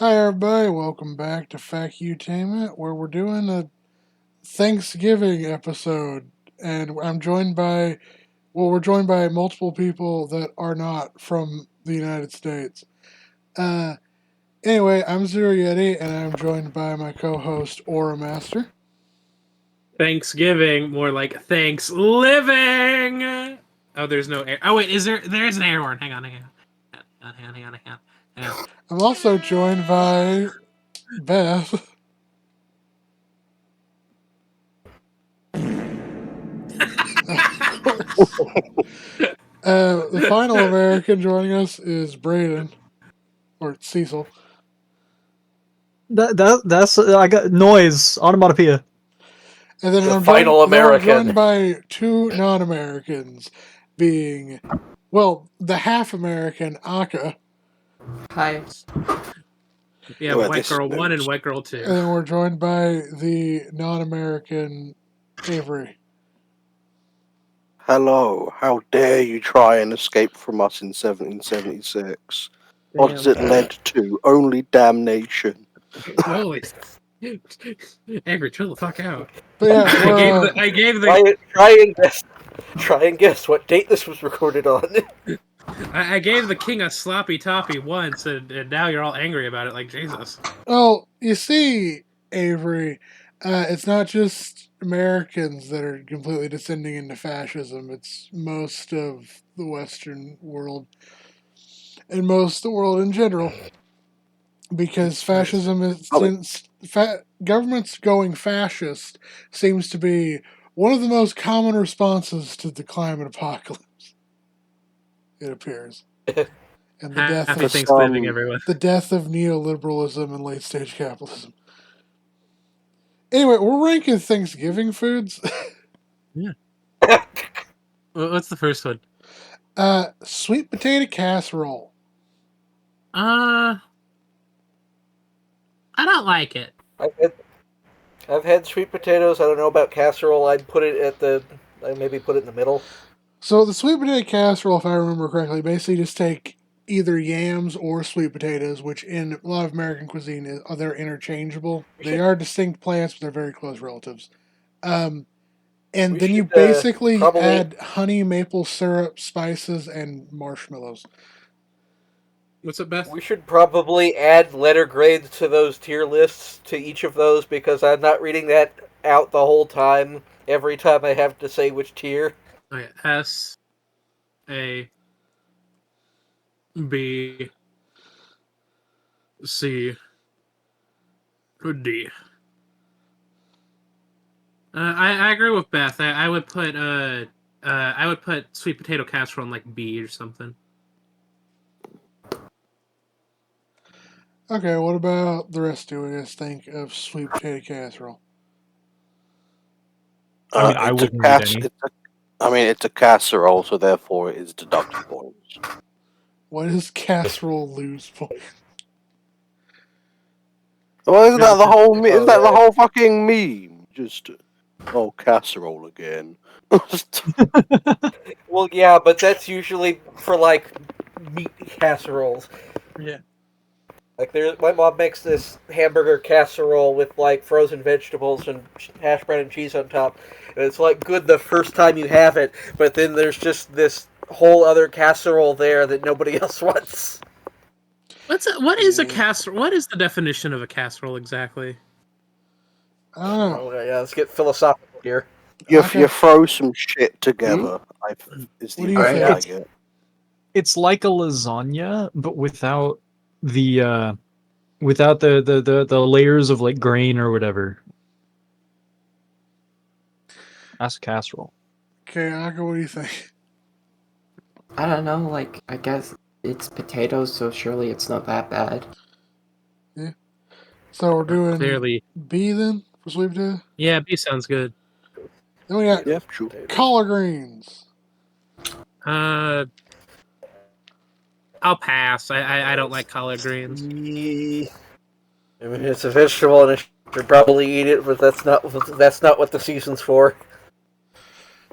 Hi everybody, welcome back to Factutainment, where we're doing a Thanksgiving episode, and we're joined by multiple people that are not from the United States. Uh, anyway, I'm Zero Yeti, and I'm joined by my co-host Aura Master. Thanksgiving, more like thanks living. Oh, there's no air. Oh wait, is there? There's an air horn. Hang on. Hang on. I'm also joined by Beth. Of course. The final American joining us is Braden, or Cecil. That's I got noise onomatopoeia. And then we're joined by two non-Americans, being, the half-American Aka. Hi. Yeah, white girl 1 and white girl 2. And then we're joined by the non-American Avery. Hello, how dare you try and escape from us in 1776? What has it led to? Only damnation. Holy. Avery, chill the fuck out. But yeah, I gave the Try and guess what date this was recorded on. I gave the king a sloppy toppy once, and now you're all angry about it, like Jesus. well, you see, Avery, it's not just Americans that are completely descending into fascism. It's most of the Western world and most of the world in general. Because fascism is governments going fascist seems to be one of the most common responses to the climate apocalypse. It appears, and the death Happy of Thanksgiving, everyone. the death of neoliberalism and late stage capitalism. Anyway, we're ranking Thanksgiving foods. Yeah. What's the first one? Sweet potato casserole. I don't like it. I've had sweet potatoes. I don't know about casserole. I'd maybe put it in the middle. So the sweet potato casserole, if I remember correctly, basically just take either yams or sweet potatoes, which in a lot of American cuisine they're interchangeable. They are distinct plants, but they're very close relatives. And then you basically add honey, maple syrup, spices, and marshmallows. What's up, Beth? We should probably add letter grades to those tier lists to each of those because I'm not reading that out the whole time. Every time I have to say which tier. Okay, S, A, B, C, D. I agree with Beth. I would put sweet potato casserole in like B or something. Okay, what about the rest of you guys think of sweet potato casserole? I wouldn't read any. It's a casserole, so therefore it is deducted points. Why does casserole lose points? Well, isn't that the whole fucking meme? Just casserole again. Well, yeah, but that's usually for like meat casseroles. Yeah. Like my mom makes this hamburger casserole with like frozen vegetables and hash brown and cheese on top, and it's like good the first time you have it, but then there's just this whole other casserole there that nobody else wants. What is a casserole? What is the definition of a casserole exactly? I don't know. Oh, yeah, let's get philosophical here. You throw some shit together. Is the idea I get. It's like a lasagna, but without the layers of like grain or whatever. That's a casserole. Okay, Aka, what do you think? I don't know, like, I guess it's potatoes, so surely it's not that bad. Yeah. So we're doing Clearly B then for sweet potato? Yeah, B sounds good. Then we got collard greens. I'll pass. I don't like collard greens. I mean, it's a vegetable, and I should probably eat it, but that's not what the season's for.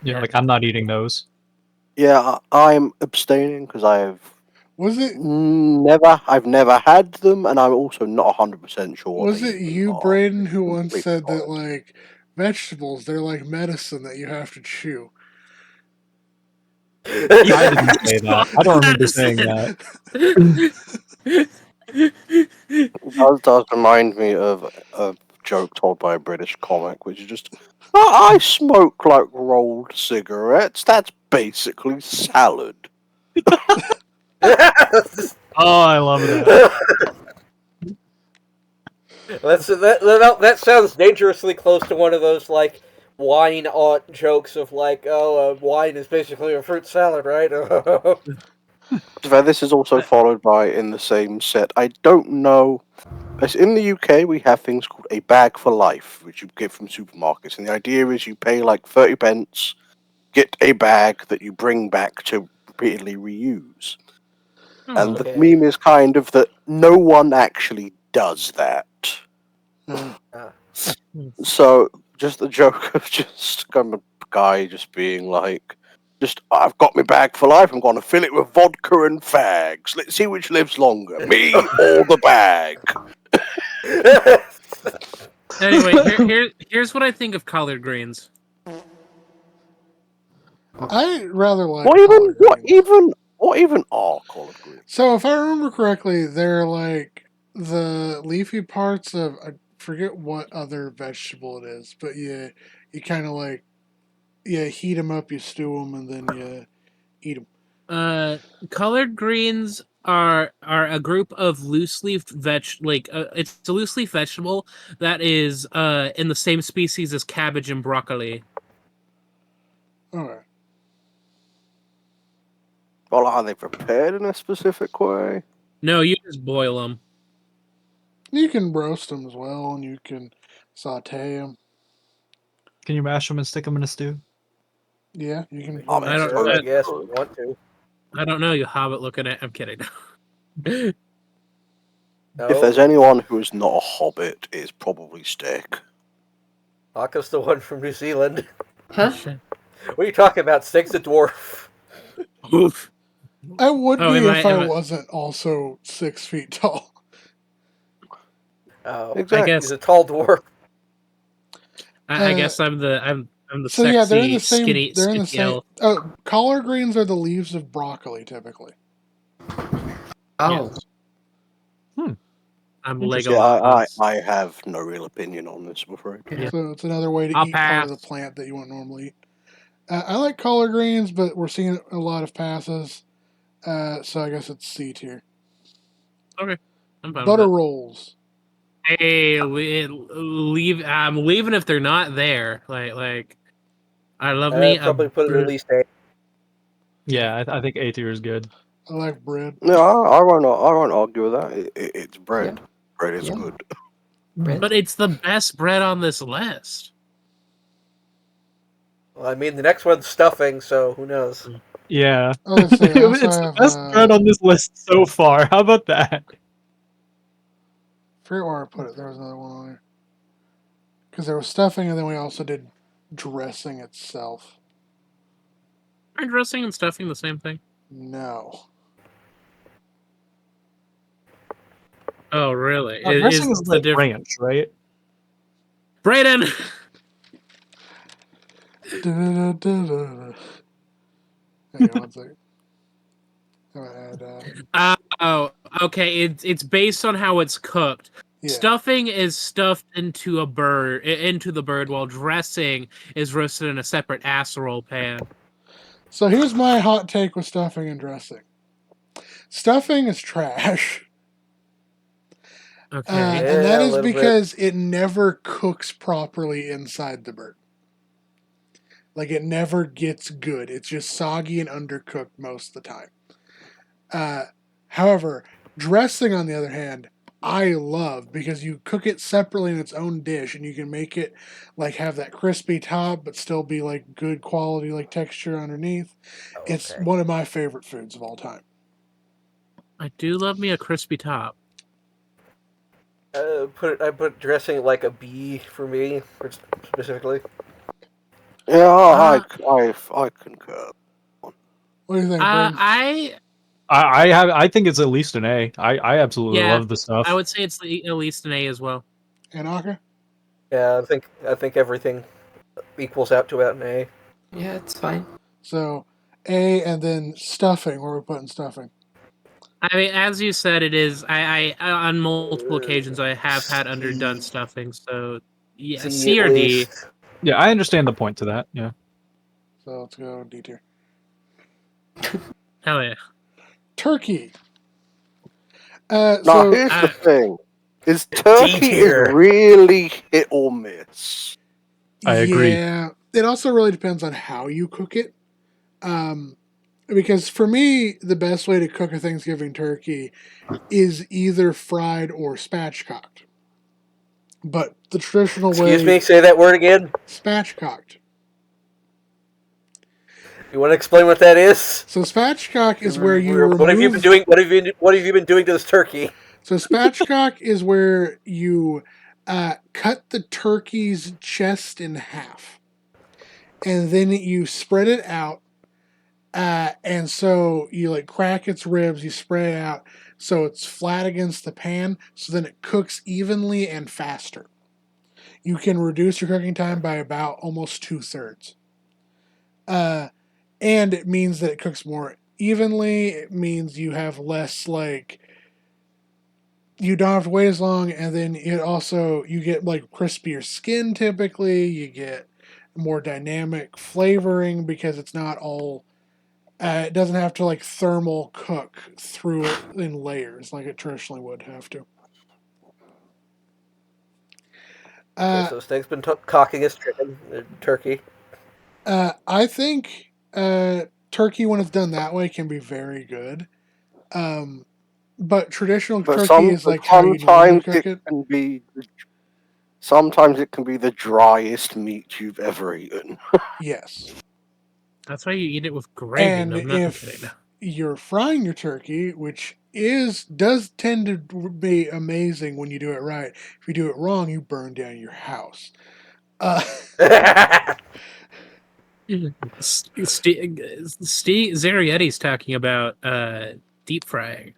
Yeah, like I'm not eating those. Yeah, I'm abstaining because I have Was it Never. I've never had them, and I'm also not 100% sure. was they it even you, are Braden, who once completely said that solid. like vegetables they're like medicine that you have to chew? I didn't say that. I don't remember saying that. It does remind me of a joke told by a British comic, which is just, I smoke like rolled cigarettes. That's basically salad. Oh, I love that. That sounds dangerously close to one of those like wine aunt jokes of like, oh, wine is basically a fruit salad, right? This is also followed by, in the same set, I don't know. As in the UK, we have things called a bag for life, which you get from supermarkets, and the idea is you pay like 30 pence, get a bag that you bring back to repeatedly reuse. And the Okay. meme is kind of that no one actually does that. Uh, So just the joke of just kind of guy just being like, just I've got my bag for life. I'm going to fill it with vodka and fags. Let's see which lives longer, me or the bag. Anyway, here's what I think of collard greens. I rather like What even? collard What greens. even? What even are collard greens? So if I remember correctly, they're like the leafy parts of I forget what other vegetable it is, but you kind of like heat them up, you stew them, and then you eat them. Collard greens are a group of loose leaf it's a loose leaf vegetable that is in the same species as cabbage and broccoli. Okay. Well, are they prepared in a specific way? No, you just boil them. You can roast them as well, and you can saute them. Can you mash them and stick them in a stew? Yeah, you can. I mean, I don't- suppose I you guess if could. you want to. I don't know, you hobbit looking at. I'm kidding. If No, there's anyone who is not a hobbit, it's probably Stick. Aka's the one from New Zealand. Huh? Shit. What are you talking about? Stick's a dwarf. Oof. I would Oh, be am if I am wasn't also 6 feet tall. Oh, Exactly. he's a tall dwarf. I Uh, guess I'm the So yeah, they're in sexy the same. skinny They're in the skinny same. elf. Oh, collard greens are the leaves of broccoli typically. Oh, Yes. I'm Interesting. Yeah, Legolas. I have no real opinion on this, I'm afraid. Yeah. So it's another way to I'll eat part of the pass. plant that you wouldn't normally eat. I like collard greens, but we're seeing a lot of passes. So I guess it's C tier. Okay, I'm fine with Butter it. rolls. Hey, leave. I'm leaving if they're not there. Like, I love me I'd a probably put it at least A. Yeah, I think A tier is good. I like bread. No, I won't argue with that. It's bread. Yeah. Bread is Yeah. good. bread. But it's the best bread on this list. Well, I mean, the next one's stuffing, so who knows? Yeah. I was gonna say, I also It's the have, best bread on this list so far. How about that? forget where I put it. There was another one on there. Because there was stuffing, and then we also did dressing itself. Are dressing and stuffing the same thing? No. Oh, really? Dressing is the like difference? ranch, right? Brayden. Da-da-da-da-da. Hang on one second. I'm gonna add, Oh, okay. It's based on how it's cooked. yeah. Stuffing is stuffed into the bird, while dressing is roasted in a separate casserole pan. So here's my hot take with stuffing and dressing. Stuffing is trash. Okay. And that Yeah, a is little bit. because it never cooks properly inside the bird. Like, it never gets good. It's just soggy and undercooked most of the time. However, dressing, on the other hand, I love because you cook it separately in its own dish, and you can make it like have that crispy top, but still be like good quality, like texture underneath. It's Okay. one of my favorite foods of all time. I do love me a crispy top. I put dressing like a B for me, specifically. Yeah, I concur. What do you think, Brandon? I think it's at least an A. I absolutely Yeah, love the stuff. I would say it's at least an A as well. And Aka? Yeah, I think everything equals out to about an A. Yeah, it's fine. So A, and then stuffing. Where are we putting stuffing? I mean, as you said, it is. I on multiple occasions I have had underdone stuffing. So yeah, C at or D. least. Yeah, I understand the point to that. Yeah. So let's go D tier. Hell yeah. Turkey. Now, So here's the thing: is turkey tier. is really hit or miss. I agree. Yeah, it also really depends on how you cook it. Because for me, the best way to cook a Thanksgiving turkey is either fried or spatchcocked. But the traditional Excuse way, me, say that word again. spatchcocked. You want to explain what that is? So spatchcock is where you remove. What have you been doing? What have you been doing to this turkey? So spatchcock is where you cut the turkey's chest in half, and then you spread it out. And so you like crack its ribs, you spread it out so it's flat against the pan, so then it cooks evenly and faster. You can reduce your cooking time by about almost 2/3. And it means that it cooks more evenly. It means you have less like you don't have to wait as long, and then it also you get like crispier skin typically. You get more dynamic flavoring because it's not all. It doesn't have to like thermal cook through it in layers like it traditionally would have to. Okay, so Steg's been cocking his turkey. I think turkey, when it's done that way, can be very good. But traditional turkey is like how you normally cook it. Sometimes it can be the driest meat you've ever eaten. Yes. That's why you eat it with gravy. And No, not if kidding. you're frying your turkey, which does tend to be amazing when you do it right. If you do it wrong, you burn down your house. Steve Zarietti's talking about deep frying,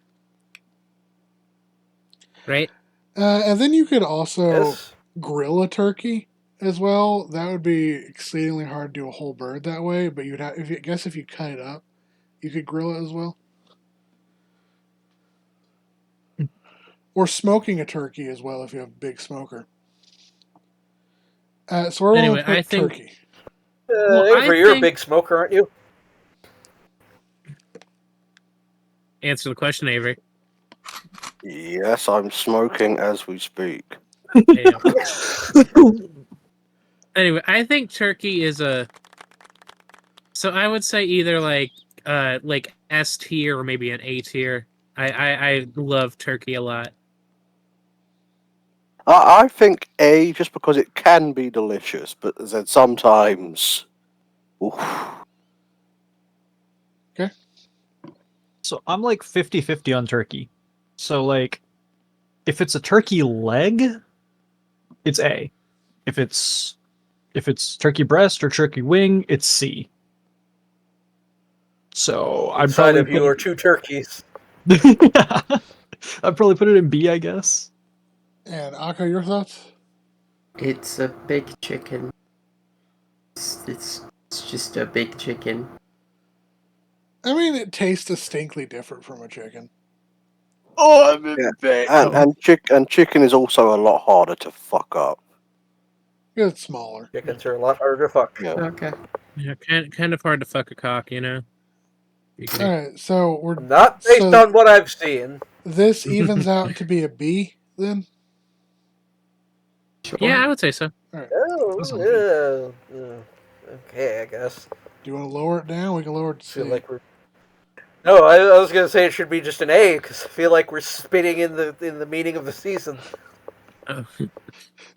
right? And then you could also Yes. grill a turkey as well. That would be exceedingly hard to do a whole bird that way, but you'd have, if you cut it up, you could grill it as well. Or smoking a turkey as well if you have a big smoker. So we're Anyway, going to put I think- turkey. Avery, you're a big smoker, aren't you? Answer the question, Avery. Yes, I'm smoking as we speak. Anyway, I think turkey is a. So I would say either like S tier or maybe an A tier. I love turkey a lot. I think A, just because it can be delicious, but then sometimes. Oof. Okay. So I'm like 50-50 on turkey. So like, if it's a turkey leg, it's A. If it's turkey breast or turkey wing, it's C. So I'd Inside probably of you are two turkeys. I'd probably put it in B, I guess. And Aka, your thoughts? It's a big chicken. It's just a big chicken. I mean, it tastes distinctly different from a chicken. Oh, I'm in bed. And chicken is also a lot harder to fuck up. It's smaller. Chickens are a lot harder to fuck. Yeah. Okay. Yeah, kind of hard to fuck a cock, you know. All right, so we're Not based on what I've seen. This evens out to be a B then. Sure. Yeah, I would say so. All right. Oh, okay, I guess. Do you want to lower it down? We can lower it to C. Feel like we're. No, I was gonna say it should be just an A because I feel like we're spitting in the meaning of the season. Oh. The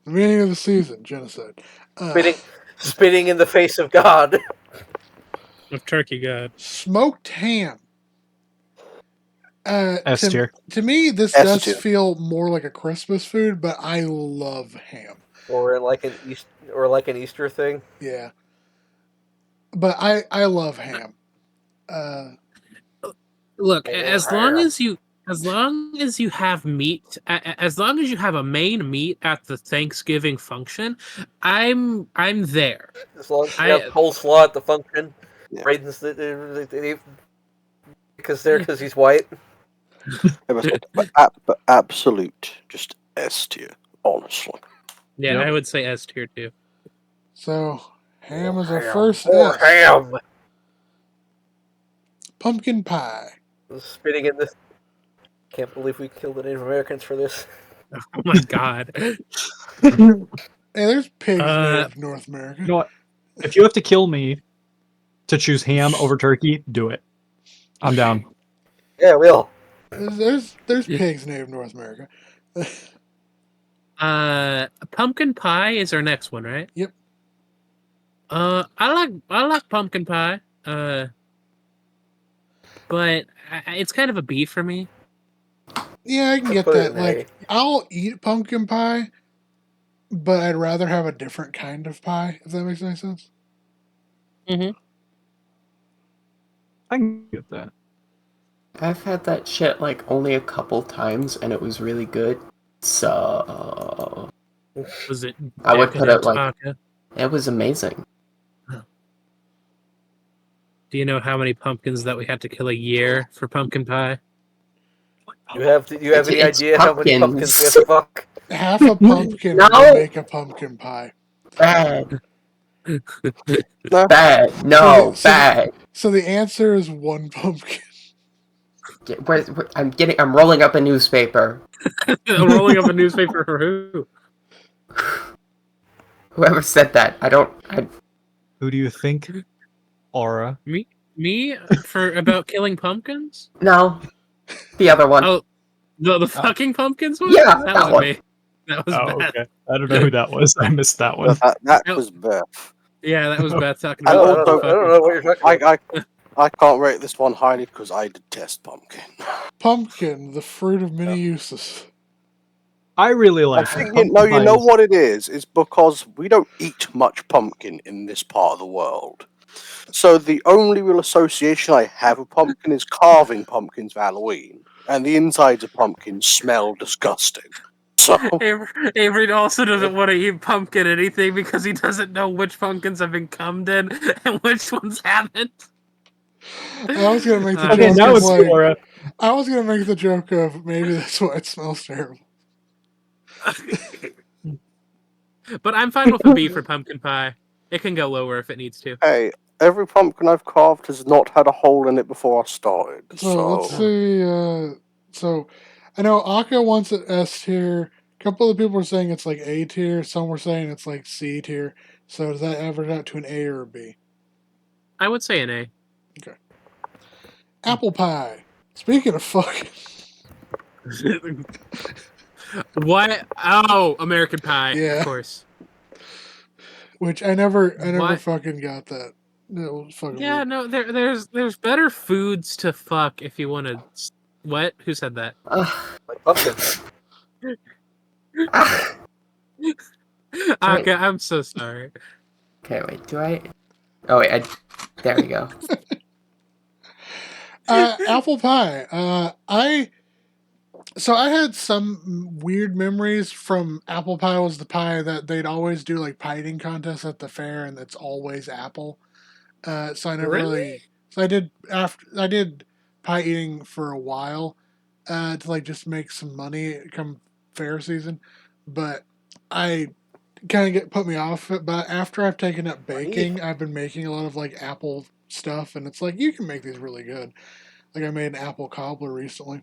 beginning of the season, genocide. Spitting in the face of God. Of turkey god. Smoked ham. S tier. To me, this S does tier. feel more like a Christmas food, but I love ham. Or like an Easter thing. Yeah. But I love ham. Look, Yeah. as long as you have meat, as long as you have a main meat at the Thanksgiving function, I'm there. As long as you have coleslaw at the function, Yeah. Brayden's because he's white. But absolute, just S tier, honestly. Yeah, Yep. I would say S tier too. So ham is our Ham. first More S. ham. Pumpkin pie. Spitting in this. Can't believe we killed the Native Americans for this. Oh my god. Hey, there's pigs Uh, native North America. You know what? If you have to kill me to choose ham over turkey, do it. I'm down. Yeah, will. There's pigs native North America. Pumpkin pie is our next one, right? Yep. I like pumpkin pie. But it's kind of a B for me. Yeah, I can get Put it that. in Like, I'll eat pumpkin pie, but I'd rather have a different kind of pie, if that makes any sense. Mm-hmm. I can get that. I've had that shit like only a couple times, and it was really good. So Was it? I would put it decadent like vodka? it was amazing. Do you know how many pumpkins that we had to kill a year for pumpkin pie? You have any It's idea how many pumpkins we have to fuck? Half a pumpkin No! will make a pumpkin pie. Bad, No, bad, no, So- bad. So the answer is one pumpkin. I'm rolling up a newspaper. I'm rolling up a newspaper for who? Whoever said that, Who do you think? Aura. Me for about killing pumpkins? no. The other one. Oh, the fucking pumpkins one? Yeah, that that wasn't one. me. That was Oh, Beth. okay. I don't know who that was. I missed that one. that No. was Beth. Yeah, that was Beth talking And about. also- I don't know what you're talking about. I can't rate this one highly because I detest pumpkin. Pumpkin, the fruit of many uses. I really like I think it. you know what it is. It's because we don't eat much pumpkin in this part of the world. So the only real association I have with pumpkin is carving pumpkins for Halloween, and the insides of pumpkins smell disgusting. So Avery also doesn't want to eat pumpkin anything because he doesn't know which pumpkins have been cummed in and which ones haven't. I was gonna make the Okay, joke now of it's like, Aura. I was gonna make the joke of maybe that's why it smells terrible. But I'm fine with a B for pumpkin pie. It can go lower if it needs to. hey, every pumpkin I've carved has not had a hole in it before I started. So let's see. So I know Akka wants it S tier. A couple of people were saying it's like A tier. Some were saying it's like C tier. So does that average out to an A or a B? I would say an A. Apple pie. Speaking of fucking, What? Oh, American Pie. Yeah. Of course. which I never What? fucking got that. That was fucking Yeah, weird. no. There's better foods to fuck if you want to. What? Who said that? Like pumpkins. Akka, I'm so sorry. Okay, wait. Do I? Oh wait. There we go. Apple pie. I had some weird memories from apple pie. Was the pie that they'd always do like pie eating contests at the fair, and it's always apple. So I never really. So I did pie eating for a while, to like just make some money come fair season, but I kind of put me off it. But after I've taken up baking, I've been making a lot of like apple stuff, and it's like you can make these really good. Like I made an apple cobbler recently.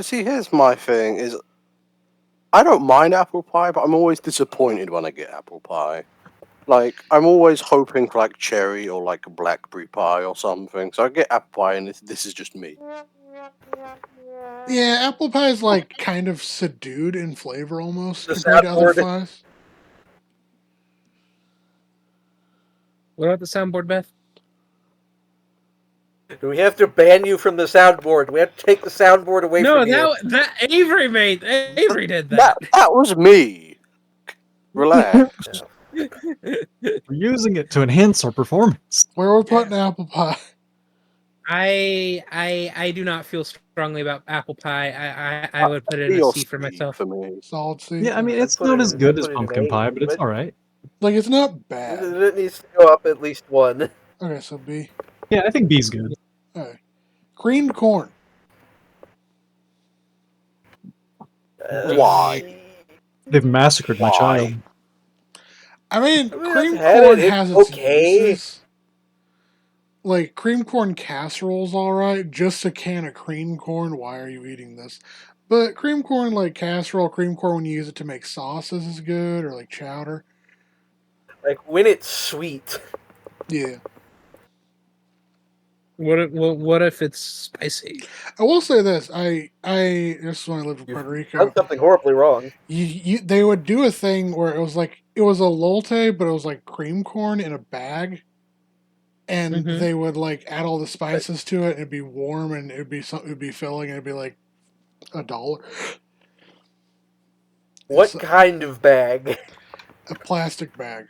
see, here's my thing: is I don't mind apple pie, but I'm always disappointed when I get apple pie. Like I'm always hoping for like cherry or like a blackberry pie or something. So I get apple pie, and this is just me. Yeah, apple pie is like kind of subdued in flavor almost The compared to other soundboard. pies. What about the soundboard, Beth? Do we have to ban you from the soundboard? We have to take the soundboard away No, from you. that Avery made. Avery did that. That was me. Relax. We're using it to enhance our performance. Where we're putting apple pie. I do not feel strongly about apple pie. I would put it in B a or C for C myself. for me. Solid C. Yeah, I mean, I'd it's put not it as in- good I'd as put it in pumpkin A, pie, but it's but- all right. Like it's not bad. It needs to go up at least one. Okay, so B. Yeah, I think B's good. Alright. Creamed corn. Why? They've massacred my Why? child. I mean, I mean, creamed I've had corn it, it's has its okay. uses. Like creamed corn casserole's alright. Just a can of creamed corn. Why are you eating this? But creamed corn, like casserole, creamed corn when you use it to make sauces is good, or like chowder. Like when it's sweet. Yeah. What if it's spicy? I will say this. This is when I lived in You've Puerto Rico. done something horribly wrong. They would do a thing where it was a elote, but it was like cream corn in a bag, and Mhm. they would like add all the spices to it. And it'd be warm, and it'd be filling, and it'd be like $1. What It's kind of bag? a plastic bag,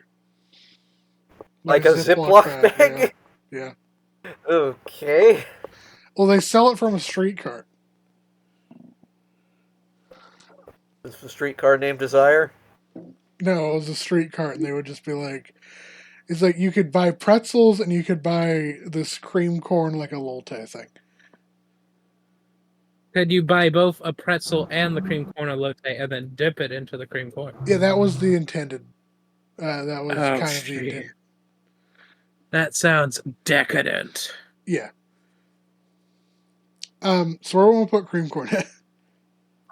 Like a Ziploc bag? Yeah. Okay. Well, they sell it from a street cart. Is the streetcar named Desire? No, it was a street cart, and they would just be like, it's like you could buy pretzels and you could buy this cream corn like a elote thing. Could you buy both a pretzel and the cream corn elote and then dip it into the cream corn? Yeah, that was the intended. That was Oh, kind of the shit. intent. That sounds decadent. Yeah. So where will we put cream corn? As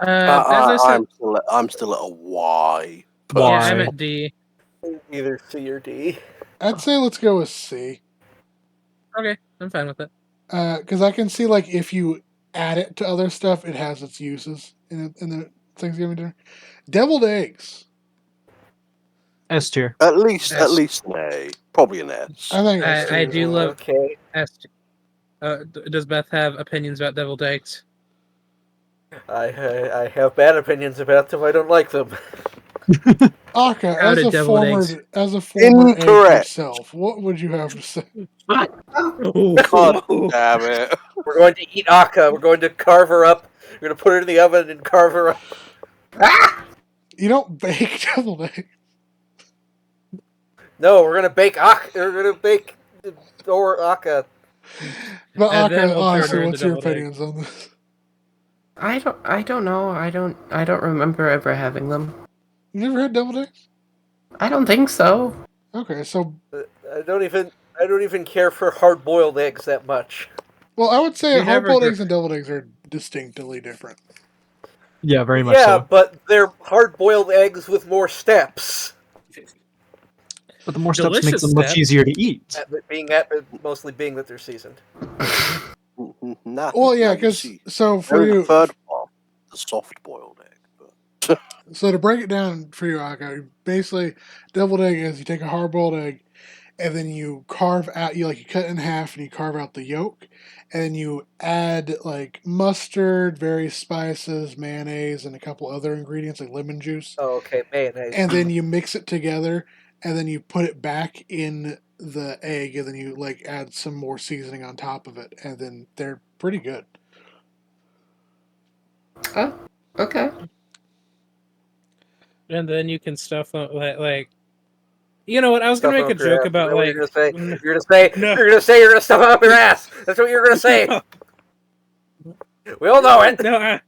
I said, I'm still at a Y. yeah, Why? I'm at D. Either C or D. I'd say let's go with C. Okay, I'm fine with it. Because I can see like if you add it to other stuff, it has its uses in the Thanksgiving dinner. Deviled eggs. S tier. At least an A. Probably an S. I think that's I too. do love Okay. Does Beth have opinions about deviled eggs? I have bad opinions about them. I don't like them. Aka, Proud of deviled eggs. as a former egg Incorrect. yourself, what would you have to say? God damn it. We're going to eat Aka. We're going to carve her up. We're going to put her in the oven and carve her up. You don't bake deviled eggs. No, we're going to bake Aka. We're going to bake Aka. But And then Aka, we'll turn her honestly, into what's your deviled egg. opinions on this? I don't know. I don't remember ever having them. You never had deviled eggs? I don't think so. Okay, so I don't even care for hard-boiled eggs that much. well, I would say You never hard-boiled gr- eggs and deviled eggs are distinctly different. Yeah, very much Yeah, so. but they're hard-boiled eggs with more steps. But the more steps Delicious makes them much steps. easier to eat. Mostly being that they're seasoned. Nah, Well, yeah, now you because see. so for Only the you, third one, the soft-boiled egg. But so to break it down for you, Aka, basically, deviled egg is you take a hard-boiled egg, and then you carve out, you cut it in half, and you carve out the yolk, and then you add like mustard, various spices, mayonnaise, and a couple other ingredients like lemon juice, Oh, okay, mayonnaise. and then you mix it together, and then you put it back in the egg, and then you like add some more seasoning on top of it, and then they're pretty good. Oh, okay. And then you can stuff them like you know what? I was gonna make a joke about like You're gonna say No. you're gonna stuff it up your ass. That's what you're gonna say. We all know it. No,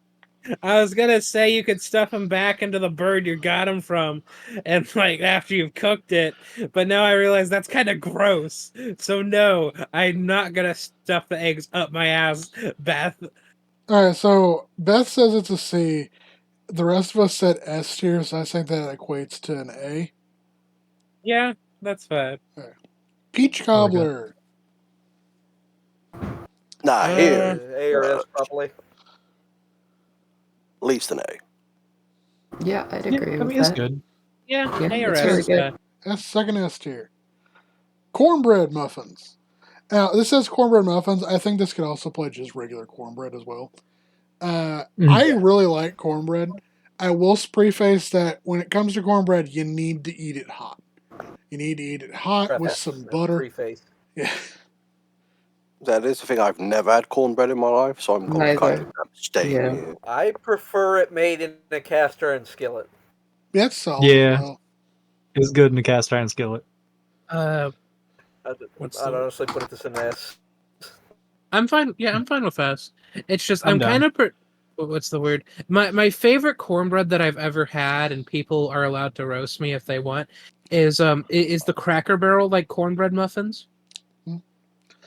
I was gonna say you could stuff them back into the bird you got them from, and like after you've cooked it. But now I realize that's kind of gross. So no, I'm not gonna stuff the eggs up my ass, Beth. All right, so Beth says it's a C. The rest of us said S tier, so I think that equates to an A. Yeah, that's fine. Peach cobbler. nah, here, A or S probably. at least an A. Yeah, I'd Yeah, agree I with mean, it's that. good. Yeah, Yeah, ARS it's very is good. fine. That's second S tier. Cornbread muffins. Now, this says cornbread muffins. I think this could also play just regular cornbread as well. I really like cornbread. I will preface that when it comes to cornbread, you need to eat it hot. You need to eat it hot with some butter. Preface. Yeah. That is the thing. I've never had cornbread in my life, so I'm kind Neither. of staying Yeah. here. I prefer it made in a cast iron skillet. That's solid Yeah. as well. It's good in a cast iron skillet. What's I'd the- honestly put this in S. I'm fine. Yeah, I'm fine with that. It's just I'm I'm down. kind of. What's the word? My favorite cornbread that I've ever had, and people are allowed to roast me if they want, is the Cracker Barrel like cornbread muffins. Mm.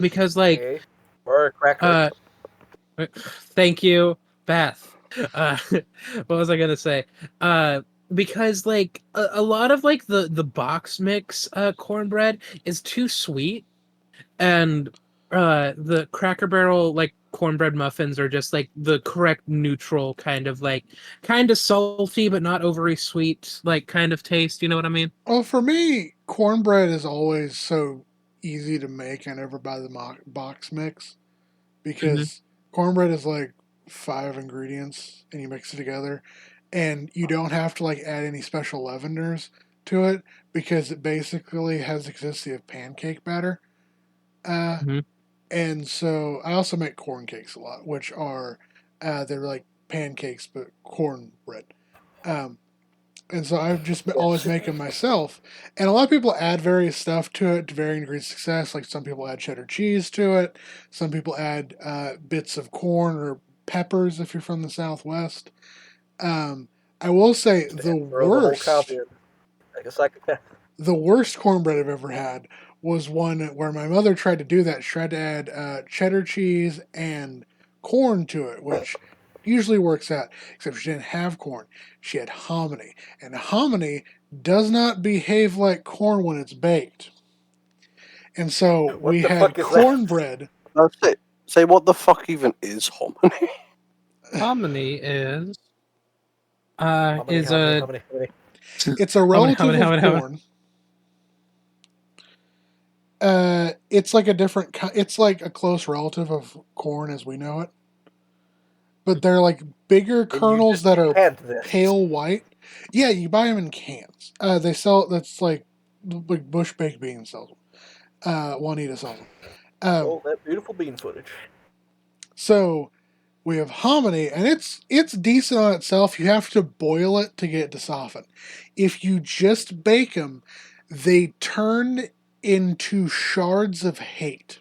Because like Okay. Or a cracker. thank you, Beth. What was I gonna say? Because like a lot of like the box mix cornbread is too sweet, and the Cracker Barrel like cornbread muffins are just like the correct neutral kind of salty but not overly sweet like kind of taste. You know what I mean? Well, for me, cornbread is always so easy to make. I never buy the box mix because cornbread is like 5 ingredients and you mix it together, and you don't have to like add any special leaveners to it because it basically has the consistency of pancake batter. Mhm. And so I also make corn cakes a lot, which are they're like pancakes but cornbread. Um, and so I've just always make them myself. And a lot of people add various stuff to it to varying degrees of success. Like some people add cheddar cheese to it. Some people add bits of corn or peppers if you're from the Southwest. I will say Throw the whole cow in. I guess I could. the worst cornbread I've ever had was one where my mother tried to do that. She tried to add cheddar cheese and corn to it, which usually works out, except she didn't have corn. She had hominy, and hominy does not behave like corn when it's baked. And so What we the had fuck is that? cornbread. That's it. Say, what the fuck even is hominy? Hominy is How many? It's a relative how of many? corn. It's like a different. It's like a close relative of corn as we know it, but they're like bigger And you kernels just that are had this. pale white. Yeah, you buy them in cans. They sell. That's like Bush Baked Beans sells them. Juanita sells them. Oh, that beautiful bean footage. So we have hominy, and it's decent on itself. You have to boil it to get it to soften. If you just bake them, they turn into shards of hate.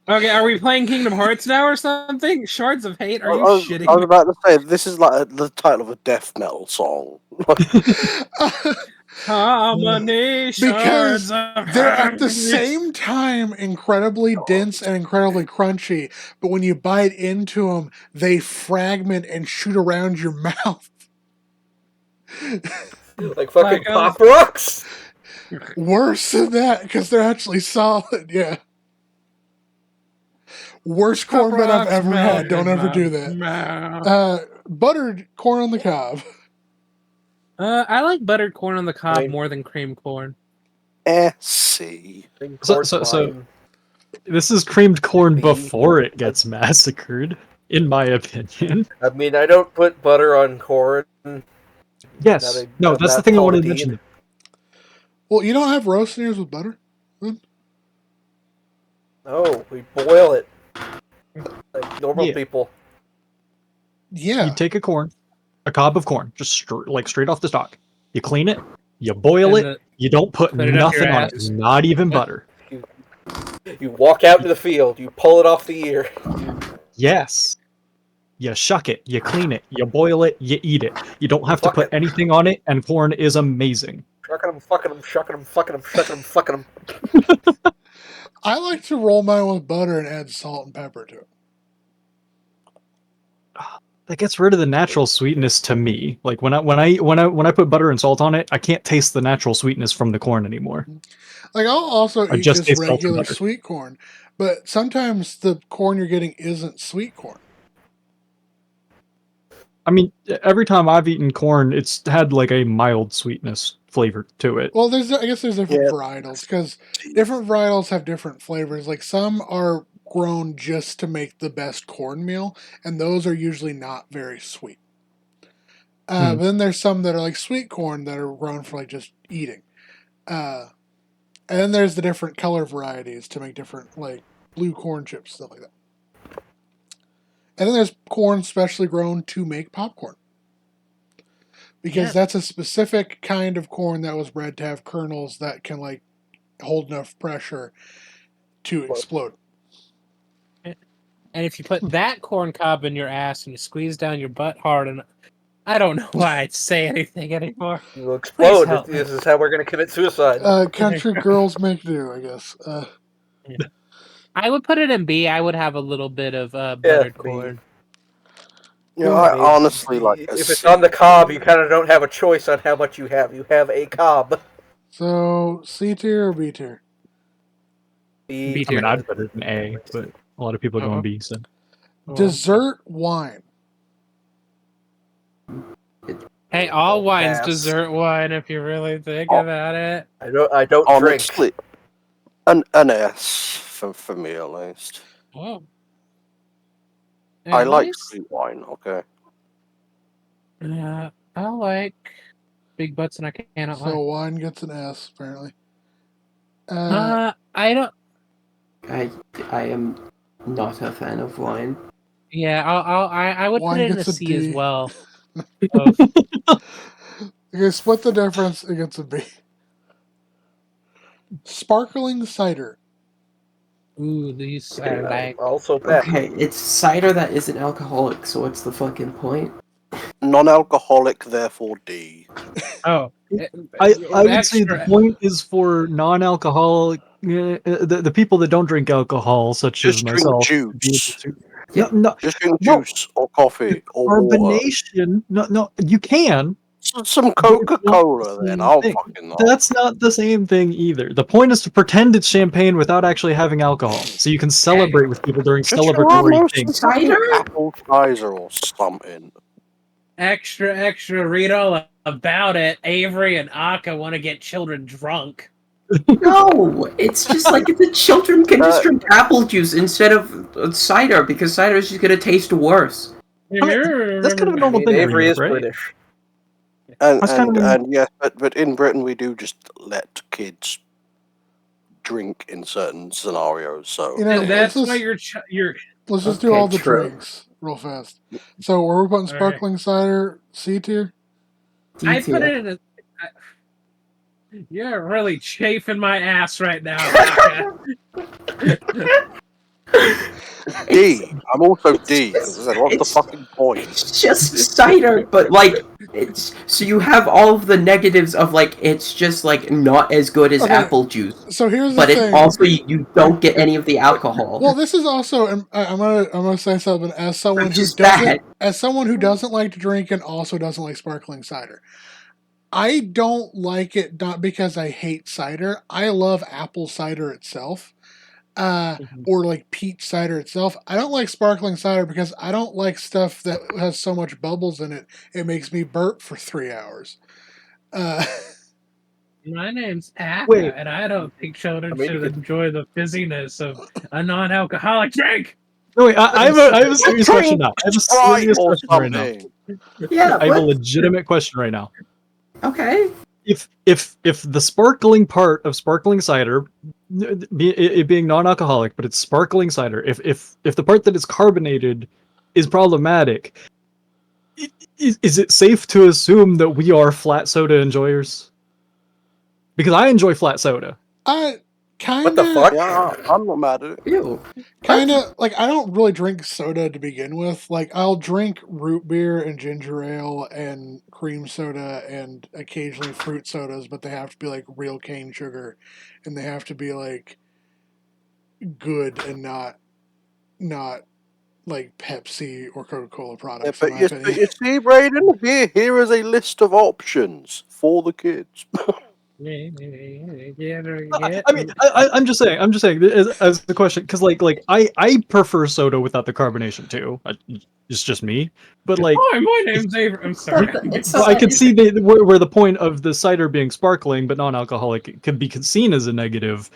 Okay, are we playing Kingdom Hearts now or something? Shards of Hate? Are you I was shitting me? about to say, this is like the title of a death metal song. Harmony, Because shards of they're at the hate. same time incredibly dense and incredibly crunchy, but when you bite into them, they fragment and shoot around your mouth. Like fucking Like pop rocks. Worse than that, because they're actually solid, yeah. Worst cornbread I've ever had. Don't ever do that. Buttered corn on the cob. I like buttered corn on the cob I mean- more than cream corn. See. So this is creamed corn B. before it gets massacred, in my opinion. I mean, I don't put butter on corn. Yes. No, that's the thing I wanted to mention. Well, you don't have roast ears with butter? No, we boil it like normal people. Yeah. You take a cob of corn, just straight off the stalk. You clean it, you boil it, you don't put put it up your nothing on it, ass. not even butter. You walk out into the field, you pull it off the ear. Yes. You shuck it, you clean it, you boil it, you eat it. You don't have to Fuck put it. anything on it, and corn is amazing. Shucking them, fucking them, shucking them, fucking them, shucking them, fucking them. I like to roll mine with butter and add salt and pepper to it. That gets rid of the natural sweetness to me. Like when I put butter and salt on it, I can't taste the natural sweetness from the corn anymore. Like, I'll also I eat just just taste salt and regular butter. sweet corn, but sometimes the corn you're getting isn't sweet corn. I mean, every time I've eaten corn, it's had like a mild sweetness flavor to it. Well, I guess there's different varietals, because different varietals have different flavors. Like, some are grown just to make the best cornmeal, and those are usually not very sweet. But then there's some that are like sweet corn that are grown for like just eating. And then there's the different color varieties to make different like blue corn chips, stuff like that. And then there's corn specially grown to make popcorn. Because that's a specific kind of corn that was bred to have kernels that can like hold enough pressure to explode. And if you put that corn cob in your ass and you squeeze down your butt hard, and I don't know why I'd say anything anymore. You will explode. help This is how we're going to commit suicide. Country girls make do, I guess. I would put it in B. I would have a little bit of buttered corn. You know, I honestly like. If it's on the cob, you kind of don't have a choice on how much you have. You have a cob. So, C tier or B tier? B I mean, I'd put it in A, but a lot of people are going B. So Dessert wine. Hey, all wine's Pass. dessert wine if you really think about it. I don't drink. Honestly, an S for me at least. Oh. I like sweet wine. Okay. I like big butts and I cannot So lie. wine gets an S, apparently. I don't. I am not a fan of wine. Yeah, I would put Wine it in a gets a C D. as well. Okay, split the difference. It gets a B. Sparkling cider. Ooh, these I like. Also pass. Okay, it's cider that isn't alcoholic, so what's the fucking point? Non-alcoholic, therefore D. Oh, I would say the extra- point is for non-alcoholic, the people that don't drink alcohol, such Just as drink myself. juice. No, Just drink No. juice or coffee or water. carbonation. No, you can. Some Coca-Cola, then. I'll Thing. fucking know. That's not the same thing either. The point is to pretend it's champagne without actually having alcohol, so you can celebrate with people during Just celebratory almost things. Cider? apple cider or something. extra, read all about it. Avery and Aka want to get children drunk. No, it's just like the children can just drink apple juice instead of cider because cider is just gonna taste worse. That's kind of a I normal mean, thing. Avery is right? British. And yes, but in Britain we do just let kids drink in certain scenarios. So You know, And that's let's why just, you're let's just do Okay, all the true. drinks real fast. So, were we putting All right. sparkling cider C tier? I put D-tier. it in a. You're really chafing my ass right now. Aka. D. I'm also D. Because I said, what's the it's- fucking point? It's just cider, but like it's so you have all of the negatives of like it's just like not as good as Okay. apple juice, So here's the but thing. it also you don't get any of the alcohol. Well, this is also. I'm gonna say something as someone Which who is doesn't bad. like to drink and also doesn't like sparkling cider. I don't like it not because I hate cider. I love apple cider itself, or like peach cider itself. I don't like sparkling cider because I don't like stuff that has so much bubbles in it. It makes me burp for 3 hours. My name's Aka, Wait. and I don't think children I mean, should you could- enjoy the fizziness of a non-alcoholic drink. No, wait, I have a serious question now. I have a Sprite serious or question right now. something. Yeah. I have a What? legitimate question right now. Okay. If the sparkling part of sparkling cider, it being non-alcoholic, but it's sparkling cider, if the part that is carbonated is problematic, is it safe to assume that we are flat soda enjoyers? Because I enjoy flat soda. Kind What the fuck? Yeah, I'm not mad at it. Ew. Kind of like I don't really drink soda to begin with. Like I'll drink root beer and ginger ale and cream soda and occasionally fruit sodas, but they have to be like real cane sugar, and they have to be like good and not like Pepsi or Coca-Cola Yeah, products. in but my you opinion. see, Brayden, here is a list of options for the kids. I mean, I'm just saying as the question, because like I prefer soda without the carbonation too. It's just me, but like Hi, my name's Avery. I'm sorry. It's I can see where the point of the cider being sparkling but non-alcoholic could be seen as a negative.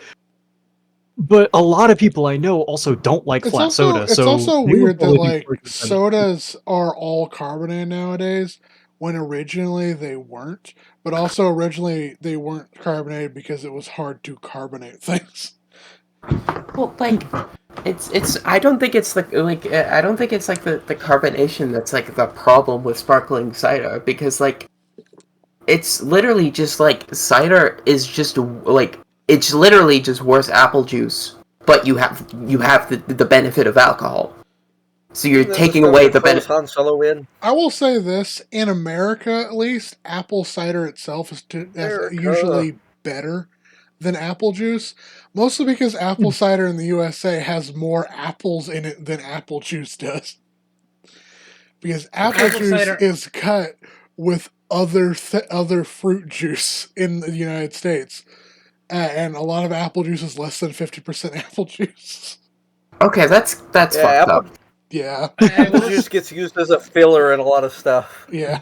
But a lot of people I know also don't like flat soda. It's So also they would weird that probably be like sparkling cider. sodas are all carbonated nowadays, when originally they weren't, but also originally they weren't carbonated because it was hard to carbonate things. Well, like, it's. I don't think it's I don't think it's like the carbonation that's like the problem with sparkling cider, because like, it's literally just like cider is just like it's literally just worse apple juice, but you have the benefit of alcohol. So you're Isn't this taking the away stuff the that throws benefit. Han Solo in? I will say this: in America, at least, apple cider itself is America. usually better than apple juice, mostly because apple cider in the USA has more apples in it than apple juice does. Because apple Apple juice cider- is cut with other fruit juice in the United States, and a lot of apple juice is less than 50% apple juice. Okay, that's Yeah, fucked up. Yeah, I apple will juice gets used as a filler in a lot of stuff. yeah.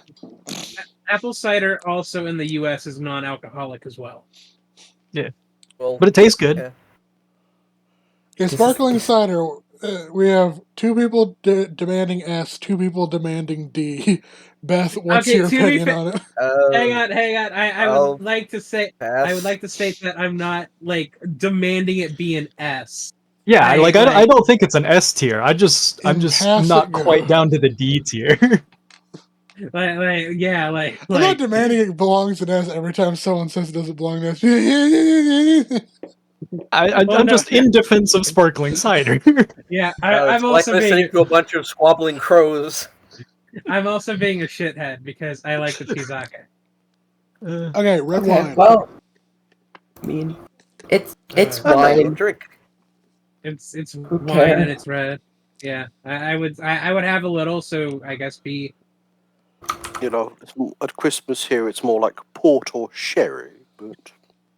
Apple cider also in the U.S. is non-alcoholic as well. Well, But it tastes good. yeah. In sparkling cider, we have two people demanding S, two people demanding D. Beth, what's Okay, your to be opinion fair- on it? Hang on. I I'll would like to say pass. I would like to state that I'm not like demanding it be an S. Yeah, I- I like- don't think it's an S tier. I'm just In pass not it quite goes. down to the D tier. I'm not demanding it belongs in S every time someone says it doesn't belong to S. I'm just in defense of sparkling cider. Yeah, It's I'm like also listening being to a bunch of squabbling crows. I'm also being a shithead because I like the Chizake. Okay, red Okay, wine. well, I mean, it's Uh, wine. Drink. It's Who wine cares? and it's red. Yeah, I would have a little, so I guess B. You know, at Christmas here, it's more like port or sherry, but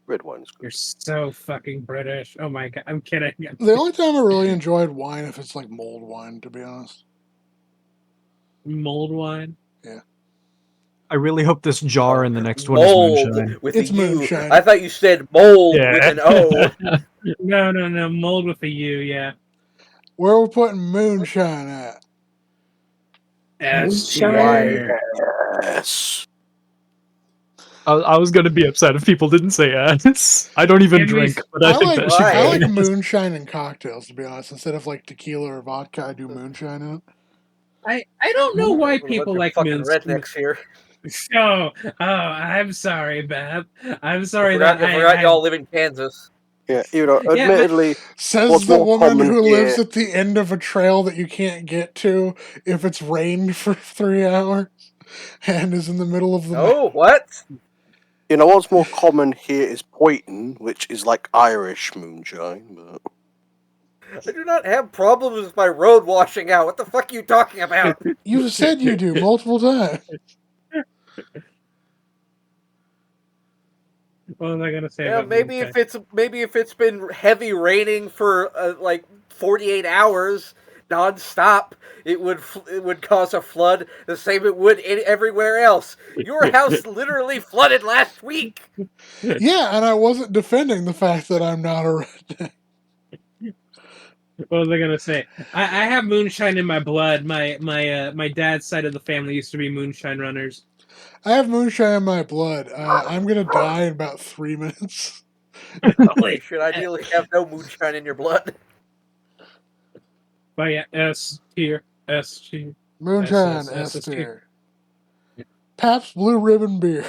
red wine's good. You're so fucking British. Oh my god, I'm kidding. The only time I really enjoyed wine if it's like mulled wine, to be honest. Mold wine. I really hope this jar in the next one Mold is moonshine. with It's a U. moonshine. I thought you said mold Yeah. with an O. No, mold with a U. Yeah. Where are we putting moonshine at? S Why? tier. Yes. I was gonna be upset if people didn't say S. I don't even Give me drink, s- but I think like that should Why? go I in like S. moonshine in cocktails, to be honest. Instead of like tequila or vodka, I do moonshine in it. I don't know why What a bunch people of like fucking moons. rednecks here. I'm sorry, Beth. I'm I sorry forgot, that I forgot y'all live in Kansas. Yeah, you know, Yeah, but- admittedly, Says What's the more woman common who lives here- at the end of a trail that you can't get to if it's rained for 3 hours and is in the middle of the Oh, what? you know what's more common here is Poyton, which is like Irish moonshine. But I do not have problems with my road washing out. What the fuck are you talking about? You said you do multiple times. What was I gonna say? Yeah, about maybe moonshine? if it's been heavy raining for like 48 hours non-stop, it would cause a flood the same it would everywhere else. Your house literally flooded last week. Yeah, and I wasn't defending the fact that I'm not a redneck. What was I gonna say? I have moonshine in my blood. My dad's side of the family used to be moonshine runners. I have moonshine in my blood. I'm gonna die in about 3 minutes. You should ideally have no moonshine in your blood. But yeah, S tier. Moonshine, S S tier. tier. Pabst Blue Ribbon beer.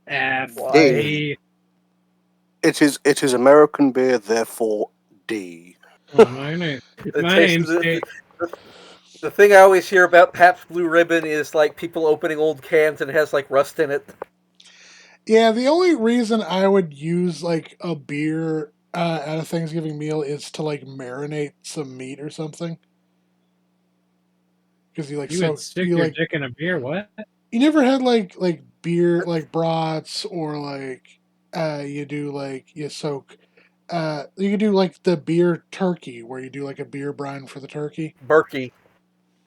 F Why? D. it is American beer, therefore D. My name. The My taste- name's the- Kate. The thing I always hear about Pabst Blue Ribbon is like people opening old cans and it has like rust in it. Yeah, the only reason I would use like a beer at a Thanksgiving meal is to like marinate some meat or something. Because you like You would stick your dick in a beer? What? you never had like beer like brats or like you do like you soak you could do like the beer turkey where you do like a beer brine for the turkey. Berkey.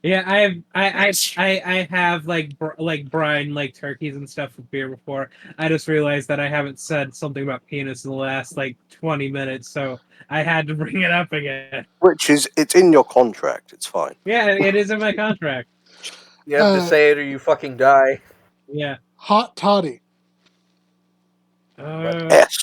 Yeah, I have like brine like turkeys and stuff with beer before. I just realized that I haven't said something about penis in the last like 20 minutes, so I had to bring it up again. Which is, it's in your contract, it's fine. Yeah, it is in my contract. You have to say it or you fucking die. Yeah. Hot toddy. S.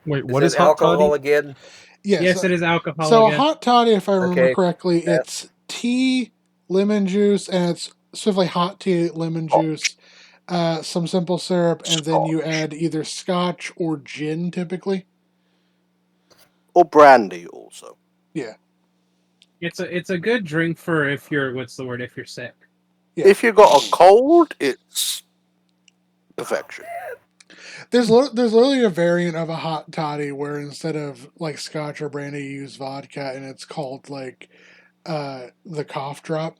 Wait, Is what it is hot alcohol toddy? again? Yes. Yes, it is alcohol So again. hot toddy, if I remember Okay. correctly, Yeah. it's tea, lemon juice, and it's specifically hot tea, lemon juice, some simple syrup, and then you add either scotch or gin, typically. Or brandy, also. Yeah. It's a good drink for if you're if you're sick. Yeah. If you got a cold, it's perfection. There's literally a variant of a hot toddy where instead of like scotch or brandy, you use vodka, and it's called like the cough drop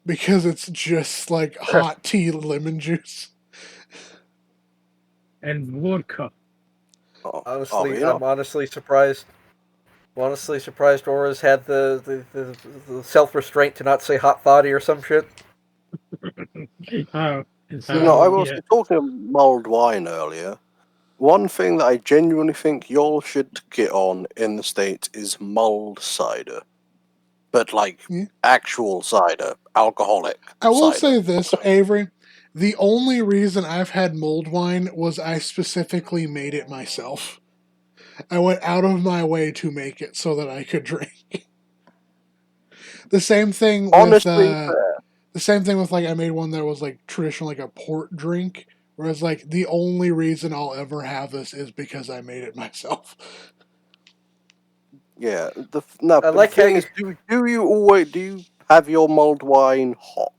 because it's just like hot tea lemon juice. And vodka. Honestly, you know. I'm honestly surprised. I'm honestly surprised Aura's had the self-restraint to not say hot toddy or some shit. Oh. No, I was yeah. talking of mulled wine earlier. One thing that I genuinely think y'all should get on in the States is mulled cider. But like Yeah. actual cider, alcoholic I will cider. say this, Avery. The only reason I've had mulled wine was I specifically made it myself. I went out of my way to make it so that I could drink. The same thing with Honestly, the same thing with like I made one that was like traditional like a port drink, whereas like the only reason I'll ever have this is because I made it myself. yeah. I But like the how thing is, do you have your mulled wine hot?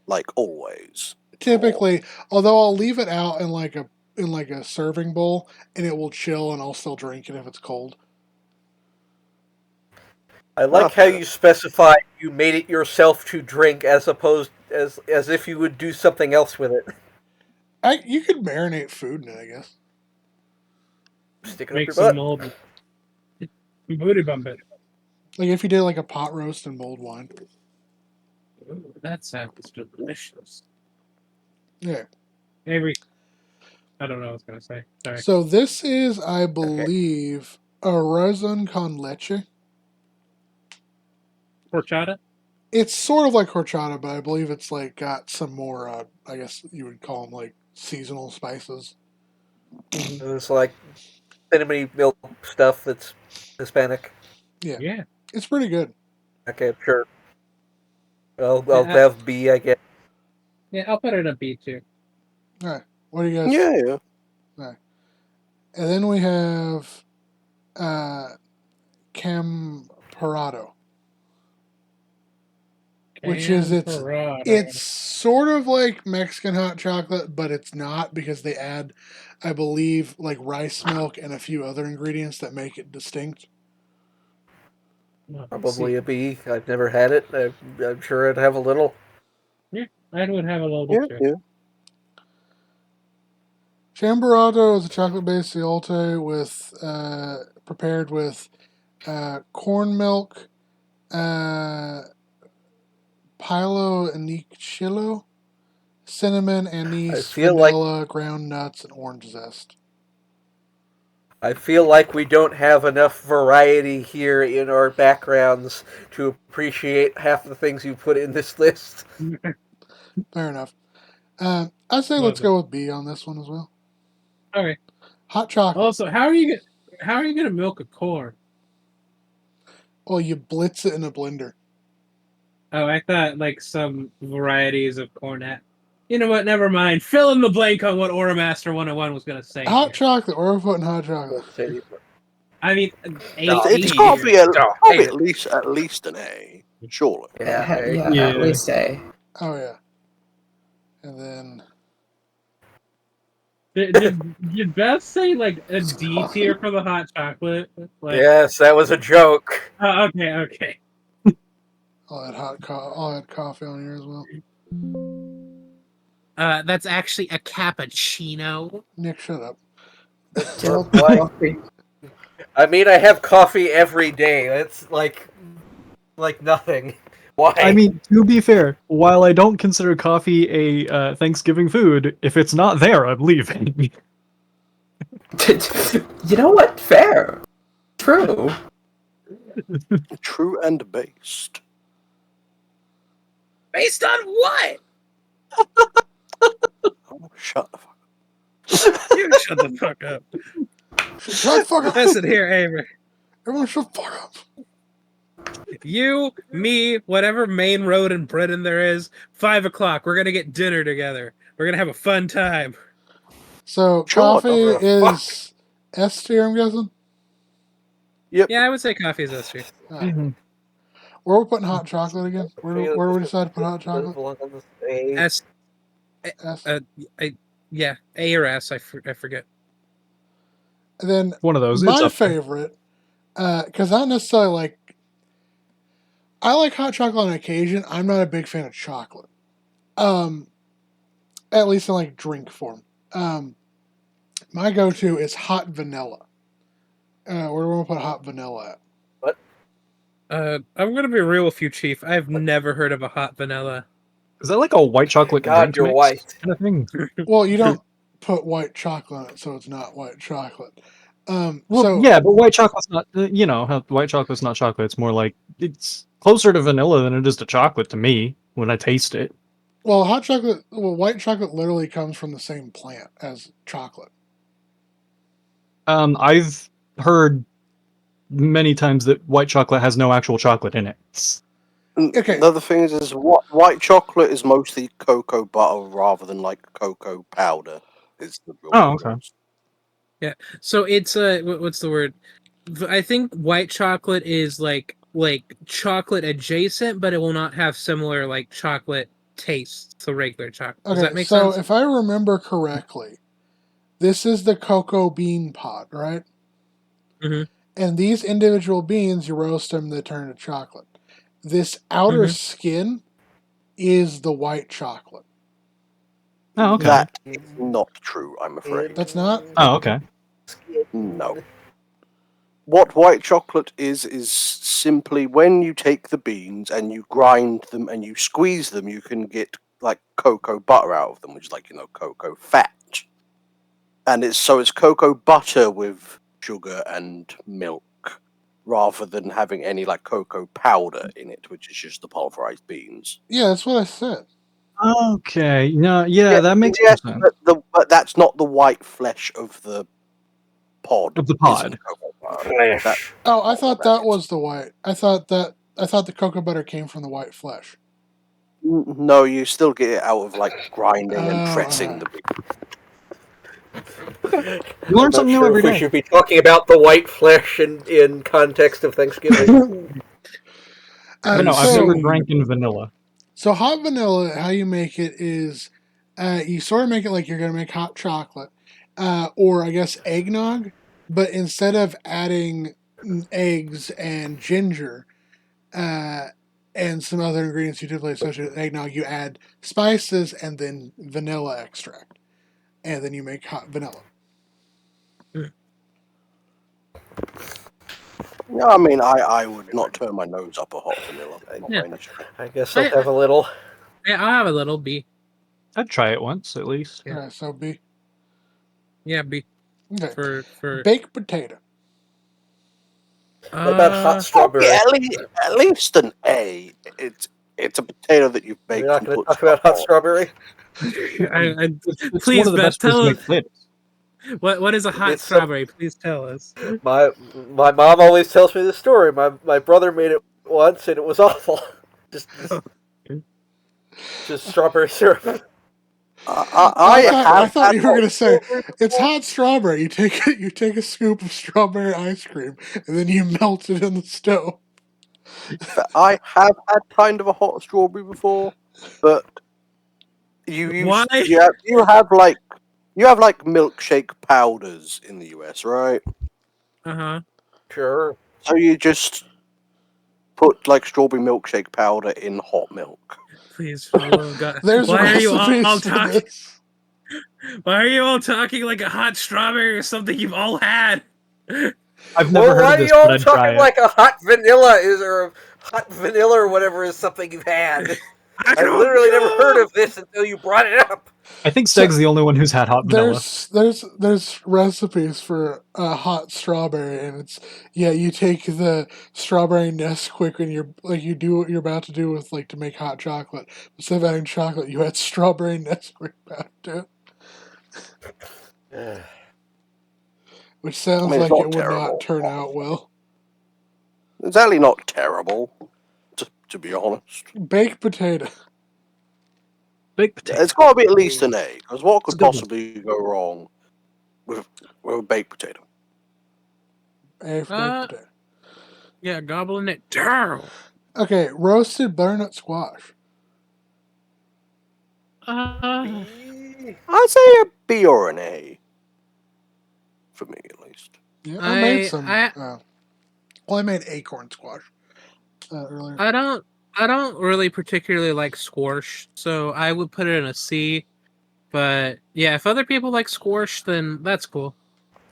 Like always. Typically, although I'll leave it out in like a serving bowl and it will chill and I'll still drink it if it's cold. I like how you specify you made it yourself to drink as opposed as if you would do something else with it. You could marinate food in it, I guess. Stick it Make up your some butt. mold. Booty bump it. Like if you did like a pot roast and mulled wine. Ooh, that sounds delicious. Yeah. Avery. I don't know what I was gonna say. Sorry. So this is, I believe, arroz con leche. Horchata? It's sort of like horchata, but I believe it's like got some more. I guess you would call them like seasonal spices. It's like cinnamon milk stuff that's Hispanic. Yeah. It's pretty good. Okay, sure. I'll Yeah. have B, I guess. Yeah, I'll put it a B too. All right, what do you guys? Yeah. And then we have Camperado, which is it's sort of like Mexican hot chocolate, but it's not because they add, I believe, like rice milk and a few other ingredients that make it distinct. Probably a B. I've never had it. I'm sure I'd have a little. Yeah, I would have a little bit too. Yeah. Chamburrado is a chocolate-based elote with prepared with corn milk, pilo anicillo, cinnamon, anise, vanilla, ground nuts, and orange zest. I feel like we don't have enough variety here in our backgrounds to appreciate half the things you put in this list. Fair enough. I'd say let's go with B on this one as well. Okay. Hot chocolate. Also, how are you gonna milk a corn? Well, you blitz it in a blender. Oh, I thought like some varieties of cornet. You know what? Never mind. Fill in the blank on what Aura Master 101 was gonna say. Hot chocolate. Or we're putting hot chocolate. I mean, It's got to be at least an A, surely. Yeah, at least A. Oh yeah. And then did Beth say like a D tier for the hot chocolate? Like, yes, that was a joke. Okay. I'll add coffee on here as well. That's actually a cappuccino. Nick, shut up. I mean, I have coffee every day. That's like nothing. Why? I mean, to be fair, while I don't consider coffee a Thanksgiving food, if it's not there, I'm leaving. You know what? Fair. True. True and based. Based on what? Oh, shut the fuck You shut the fuck up. Shut the fuck up. Listen here, Avery. Everyone shut the fuck up. You, me, whatever main road in Britain there is, 5 o'clock. We're gonna get dinner together. We're gonna have a fun time. So Sure, coffee don't give a fuck. is S tier, I'm guessing. Yeah, I would say coffee is S tier. Alright. Mhm. Where are we putting hot chocolate again? Where do we decide to put hot chocolate? Belong on this A. S, S. yeah, A or S. I forget. And then One of those. It's my up there. favorite, because I don't necessarily like. I like hot chocolate on occasion. I'm not a big fan of chocolate. At least in like drink form. My go-to is hot vanilla. Where do we want to put hot vanilla at? I'm gonna be real with you, Chief. I've never heard of a hot vanilla. Is that like a white chocolate God, drink you're mix white. kind of thing? Well, you don't put white chocolate in it, so it's not white chocolate. Well, So yeah, but white chocolate's not. You know, how white chocolate's not chocolate. It's more like it's closer to vanilla than it is to chocolate to me when I taste it. well, white chocolate literally comes from the same plant as chocolate. I've heard many times that white chocolate has no actual chocolate in it. Okay. The other thing is white chocolate is mostly cocoa butter rather than like cocoa powder. Is the real Oh, difference. So it's what's the word? I think white chocolate is like chocolate adjacent, but it will not have similar like chocolate tastes to regular chocolate. Does that Okay, make so sense? if I remember correctly, this is the cocoa bean pod, right? Mhm. And these individual beans, you roast them, they turn to chocolate. This outer Mhm. skin is the white chocolate. Oh, okay. That is not true, I'm afraid. That's not? Oh, okay. No. What white chocolate is simply when you take the beans and you grind them and you squeeze them, you can get like cocoa butter out of them, which is like, cocoa fat. And it's cocoa butter with sugar and milk rather than having any like cocoa powder in it, which is just the pulverized beans. Yeah, that's what I said. Okay. No, yeah, that makes more sense. But that's not the white flesh of the pod. Of the pod. Isn't cocoa butter. Flesh. Oh, I thought that was the white. I thought the cocoa butter came from the white flesh. No, you still get it out of like grinding and Oh, pressing the alright. beans. You learn I'm something not new sure every if we day. should be talking about the white flesh in context of Thanksgiving. But no, I've so, never drank in vanilla. So hot vanilla, how you make it is, you sort of make it like you're gonna make hot chocolate, or I guess eggnog, but instead of adding eggs and ginger, and some other ingredients you typically associate with eggnog, you add spices and then vanilla extract, and then you make hot vanilla. No, I mean, I would not turn my nose up at hot vanilla. Yeah. I guess I'll have a little. Yeah, I'll have a little B. I'd try it once at least. Yeah. Alright, so B. Yeah, B Okay. for. Baked potato. What about hot strawberry? Yeah, at least an A. It's a potato that you've baked. We're not and going to put talk about stuff hot on. strawberry. It's Please, one of the Beth, best ways tell to us make flavors. what is a hot It's strawberry. Please tell us. My mom always tells me this story. My brother made it once and it was awful. Just strawberry syrup. I thought you were gonna say strawberry it's before. hot strawberry. You take a scoop of strawberry ice cream and then you melt it in the stove. I have had kind of a hot strawberry before, but you Why? have like milkshake powders in the US, right? Uh-huh. Sure. So you just put like strawberry milkshake powder in hot milk. Please, for the love of God. There's Why are you recipes all for talking? this. Why are you all talking like a hot strawberry or something you've all had? I've never Well, heard why of are this, you all but I'd try talking it. like a hot vanilla or hot vanilla or whatever is something you've had? I literally never heard of this until you brought it up. I think Steg's the only one who's had hot vanilla. There's recipes for hot strawberry, and it's you take the strawberry Nesquik and you do what you're about to do with to make hot chocolate. Instead of adding chocolate, you add strawberry Nesquik powder to it, which sounds I mean, it's like not it would terrible. not turn out well. It's actually not terrible, to be honest. Baked potato. Baked potato. It's got to be at least an A, because what could It's a good one. possibly go wrong with a baked potato? A for baked potato. Yeah, gobbling it down. Okay, roasted butternut squash. Uh, I'd say a B or an A. For me, at least. Yeah, I made some. I made acorn squash earlier. I don't really particularly like squash, so I would put it in a C. But yeah, if other people like squash, then that's cool.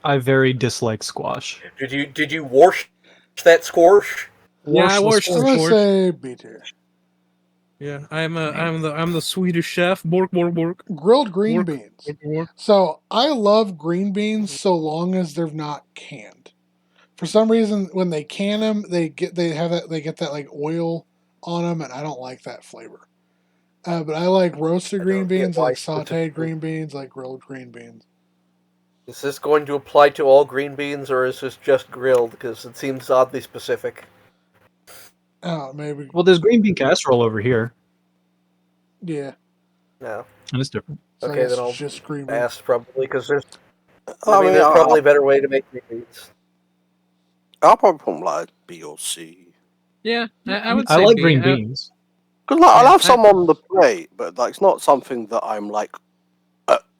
I very dislike squash. Did you wash that squash? Yeah, I Wash the washed I'm the gonna squash. say B tier. Yeah, I'm the Swedish chef. Bork. Grilled green Work. beans. Bork. So I love green beans so long as they're not canned. For some reason, when they can them, they get that oil on them, and I don't like that flavor. But I like roasted I green don't get beans, why like specifically. sautéed green beans, like grilled green beans. Is this going to apply to all green beans, or is this just grilled? Because it seems oddly specific. Oh, maybe. Well, there's green bean casserole over here, Yeah. No. and it's different. So I Okay, guess then it's I'll just green beans. Ask probably, because there's I mean, there's probably a better way to make green beans. I'll probably put them like B or C. Yeah, I would say I like B. green beans. Because I'll Yeah, have some on the plate, but it's not something that I'm like.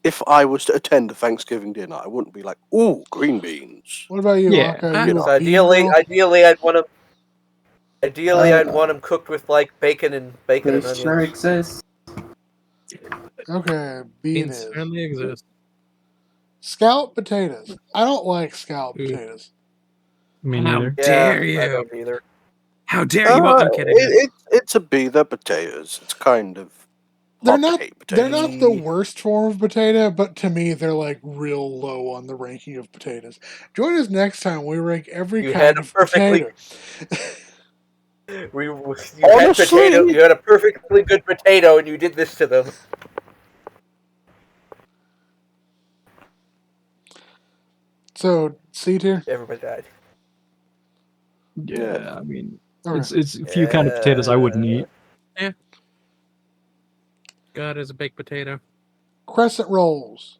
If I was to attend a Thanksgiving dinner, I wouldn't be like, "Ooh, green beans." What about you, Yeah. Rocco? I- You Because a bean ideally, girl? ideally, I'd want them. Ideally, I'd Uh, want them cooked with like bacon and They onions. sure exist. Okay, B it Beans is. certainly exist. Scalloped potatoes. I don't like scalloped Ooh. potatoes. Me How neither. dare I you? don't either. How dare you? I'm kidding. It's a B. They're potatoes. It's kind of They're hard to not. hate They're potatoes. not the worst form of potato, but to me, they're like real low on the ranking of potatoes. Join us next time. We rank every You kind had a of perfectly- potato. You had Honestly- potato. You had a perfectly good potato, and you did this to them. So C tier. Everybody died. Yeah, I mean, Okay. it's a few kind of potatoes I wouldn't eat. God is a baked potato. Crescent rolls.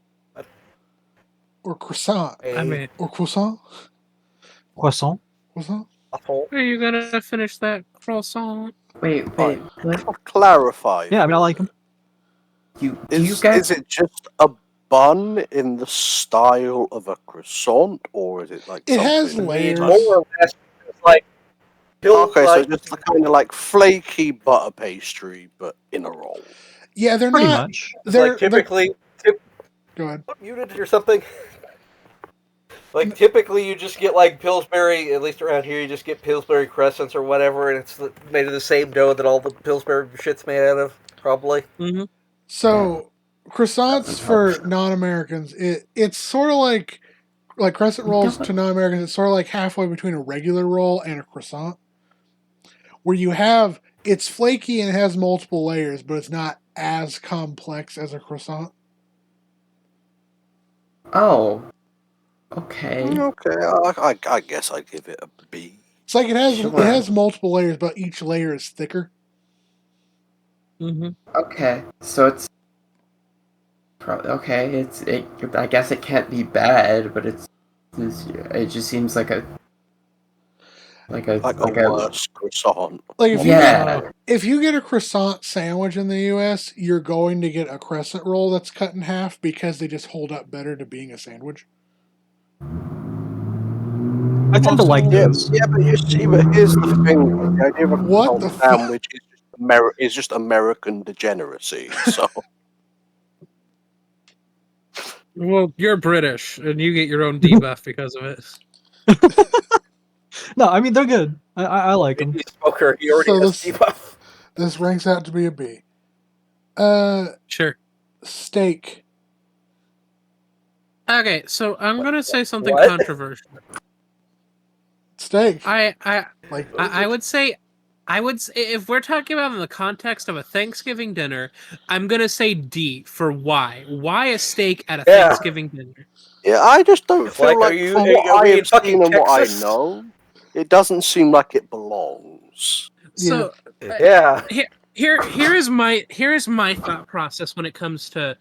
Or croissant. I mean, Or croissant. Croissant. Croissant. are you gonna finish that croissant? Wait, Right. what? Clarify. Yeah, I mean, I like them. Do Is, you guys? is it just a bun in the style of a croissant, or is it like It has something- layers. More or less, it's like. Okay, so like, just the kind of like flaky butter pastry, but in a roll. Yeah, they're Pretty not. much. it's They're like typically Go ahead. muted or something. Like typically, you just get like Pillsbury. At least around here, you just get Pillsbury crescents or whatever, and it's made of the same dough that all the Pillsbury shit's made out of. Probably. Mm-hmm. So croissants for non-Americans, it's sort of like crescent rolls to non-Americans. It's sort of like halfway between a regular roll and a croissant, where it's flaky and it has multiple layers, but it's not as complex as a croissant. Oh, okay. Okay, I guess I'd give it a B. It's like it Sure. has multiple layers, but each layer is thicker. Mm-hmm. Okay, so it's okay. I guess it can't be bad, but it just seems like a worse croissant. Like if yeah. if you get a croissant sandwich in the U.S., you're going to get a crescent roll that's cut in half because they just hold up better to being a sandwich. I tend to like Yeah, those. yeah, but you see, but here's the thing: the idea of a What the croissant sandwich is just American degeneracy. So Well, you're British, and you get your own debuff because of it. No, I mean they're good. I like them. He's smoker. He already So has this- debuff. This ranks out to be a B. Sure. Steak. Okay, so I'm gonna say something What? controversial. Steak. I Like, I would say, if we're talking about in the context of a Thanksgiving dinner, I'm gonna say D for why. Why a steak at a Yeah. Thanksgiving dinner? Yeah, I just don't It's feel like, like, from what are I we in have fucking seen and what I Texas? know, it doesn't seem like it belongs. So Yeah. here is my thought process when it comes to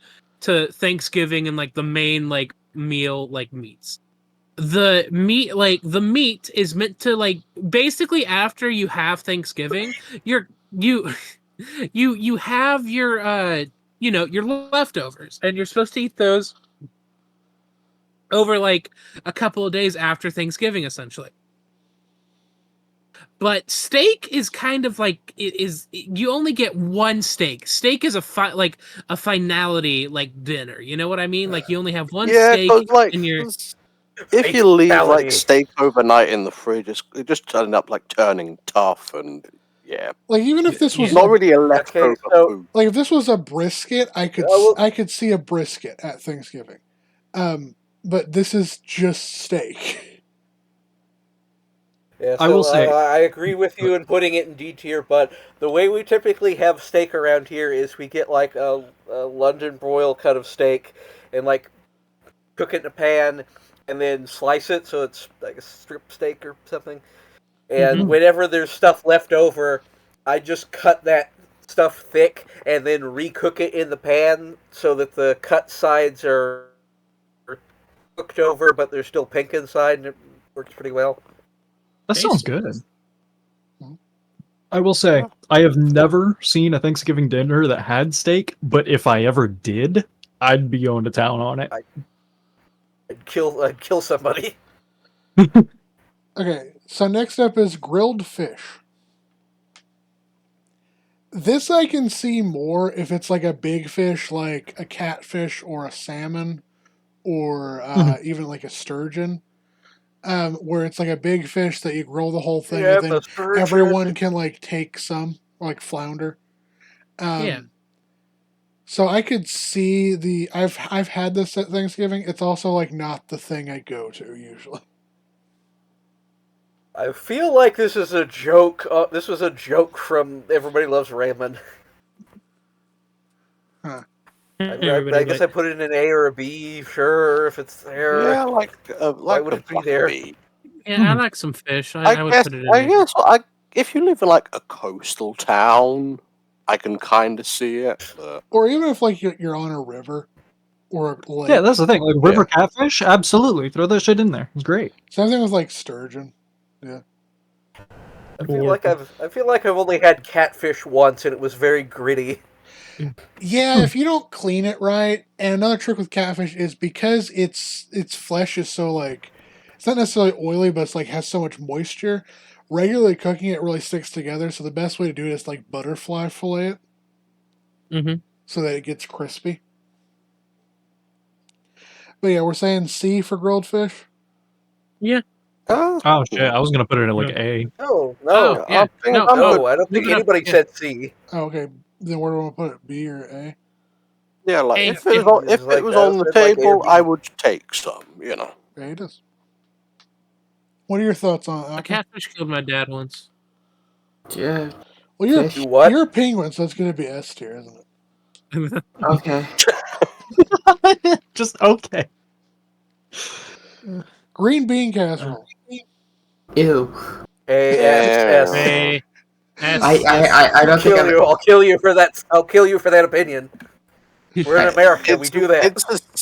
Thanksgiving and like the main like meal like meats. The meat is meant to like basically after you have Thanksgiving, you you have your your leftovers and you're supposed to eat those over like a couple of days after Thanksgiving essentially. But steak is kind of like you only get one steak. Steak is a finality like dinner. You know what I mean? Like you only have one Yeah, steak because like, in your if you leave like Fatality. steak overnight in the fridge, it just turning up like turning tough, and yeah, like even if this was it's not really a Okay, leftover so food. like if this was a brisket, I could well- I could see a brisket at Thanksgiving. But this is just steak. Yeah, I will say- I agree with you in putting it in D tier, but the way we typically have steak around here is we get like a London broil cut of steak and like cook it in a pan and then slice it so it's like a strip steak or something. And whenever there's stuff left over, I just cut that stuff thick and then recook it in the pan so that the cut sides are cooked over, but they're still pink inside, and it works pretty well. That sounds Tasty. good. I will say, I have never seen a Thanksgiving dinner that had steak, but if I ever did, I'd be going to town on it. I'd kill somebody. Okay, so next up is grilled fish. This I can see more if it's like a big fish, like a catfish or a salmon, or even like a sturgeon, where it's like a big fish that you grill the whole thing, Yeah, and then the sturgeon. everyone can like take some, like flounder. Yeah. So I could see I've had this at Thanksgiving. It's also like not the thing I go to usually. I feel like this is a joke. This was a joke from Everybody Loves Raymond. Huh. I guess I put it in an A or a B. Sure, if it's there. Yeah, like would a it be there? B. Yeah, I like some fish. I would guess, put it in I there. guess, if you live in like a coastal town, I can kind of see it. But Or even if like you're on a river or a lake. Yeah, that's the thing. Like river catfish, absolutely. Throw that shit in there. It's great. Same thing with like sturgeon. Yeah. I feel like I've only had catfish once, and it was very gritty. Yeah, if you don't clean it right, and another trick with catfish is because its flesh is so like it's not necessarily oily, but it's like has so much moisture. Regularly cooking it really sticks together. So the best way to do it is like butterfly fillet it, so that it gets crispy. But yeah, we're saying C for grilled fish. Yeah. Oh shit! I was gonna put it in like A. No, Oh, yeah. No, no, I don't think Leave it up, anybody yeah. said C. Oh, okay. Then where do we want to put it? B or A? yeah, like Hey, if it was on the it's like A or table, B. I would take some. You know. A it is. What are your thoughts on A that? catfish killed my dad once. Yeah. Well, you're Fish. Do what? you're a penguin, so it's going to be S tier, isn't it? Okay. Just okay. Green bean casserole. Ew. S. Hey, S, I don't think I'll kill you for that. I'll kill you for that opinion. We're in America. We do that.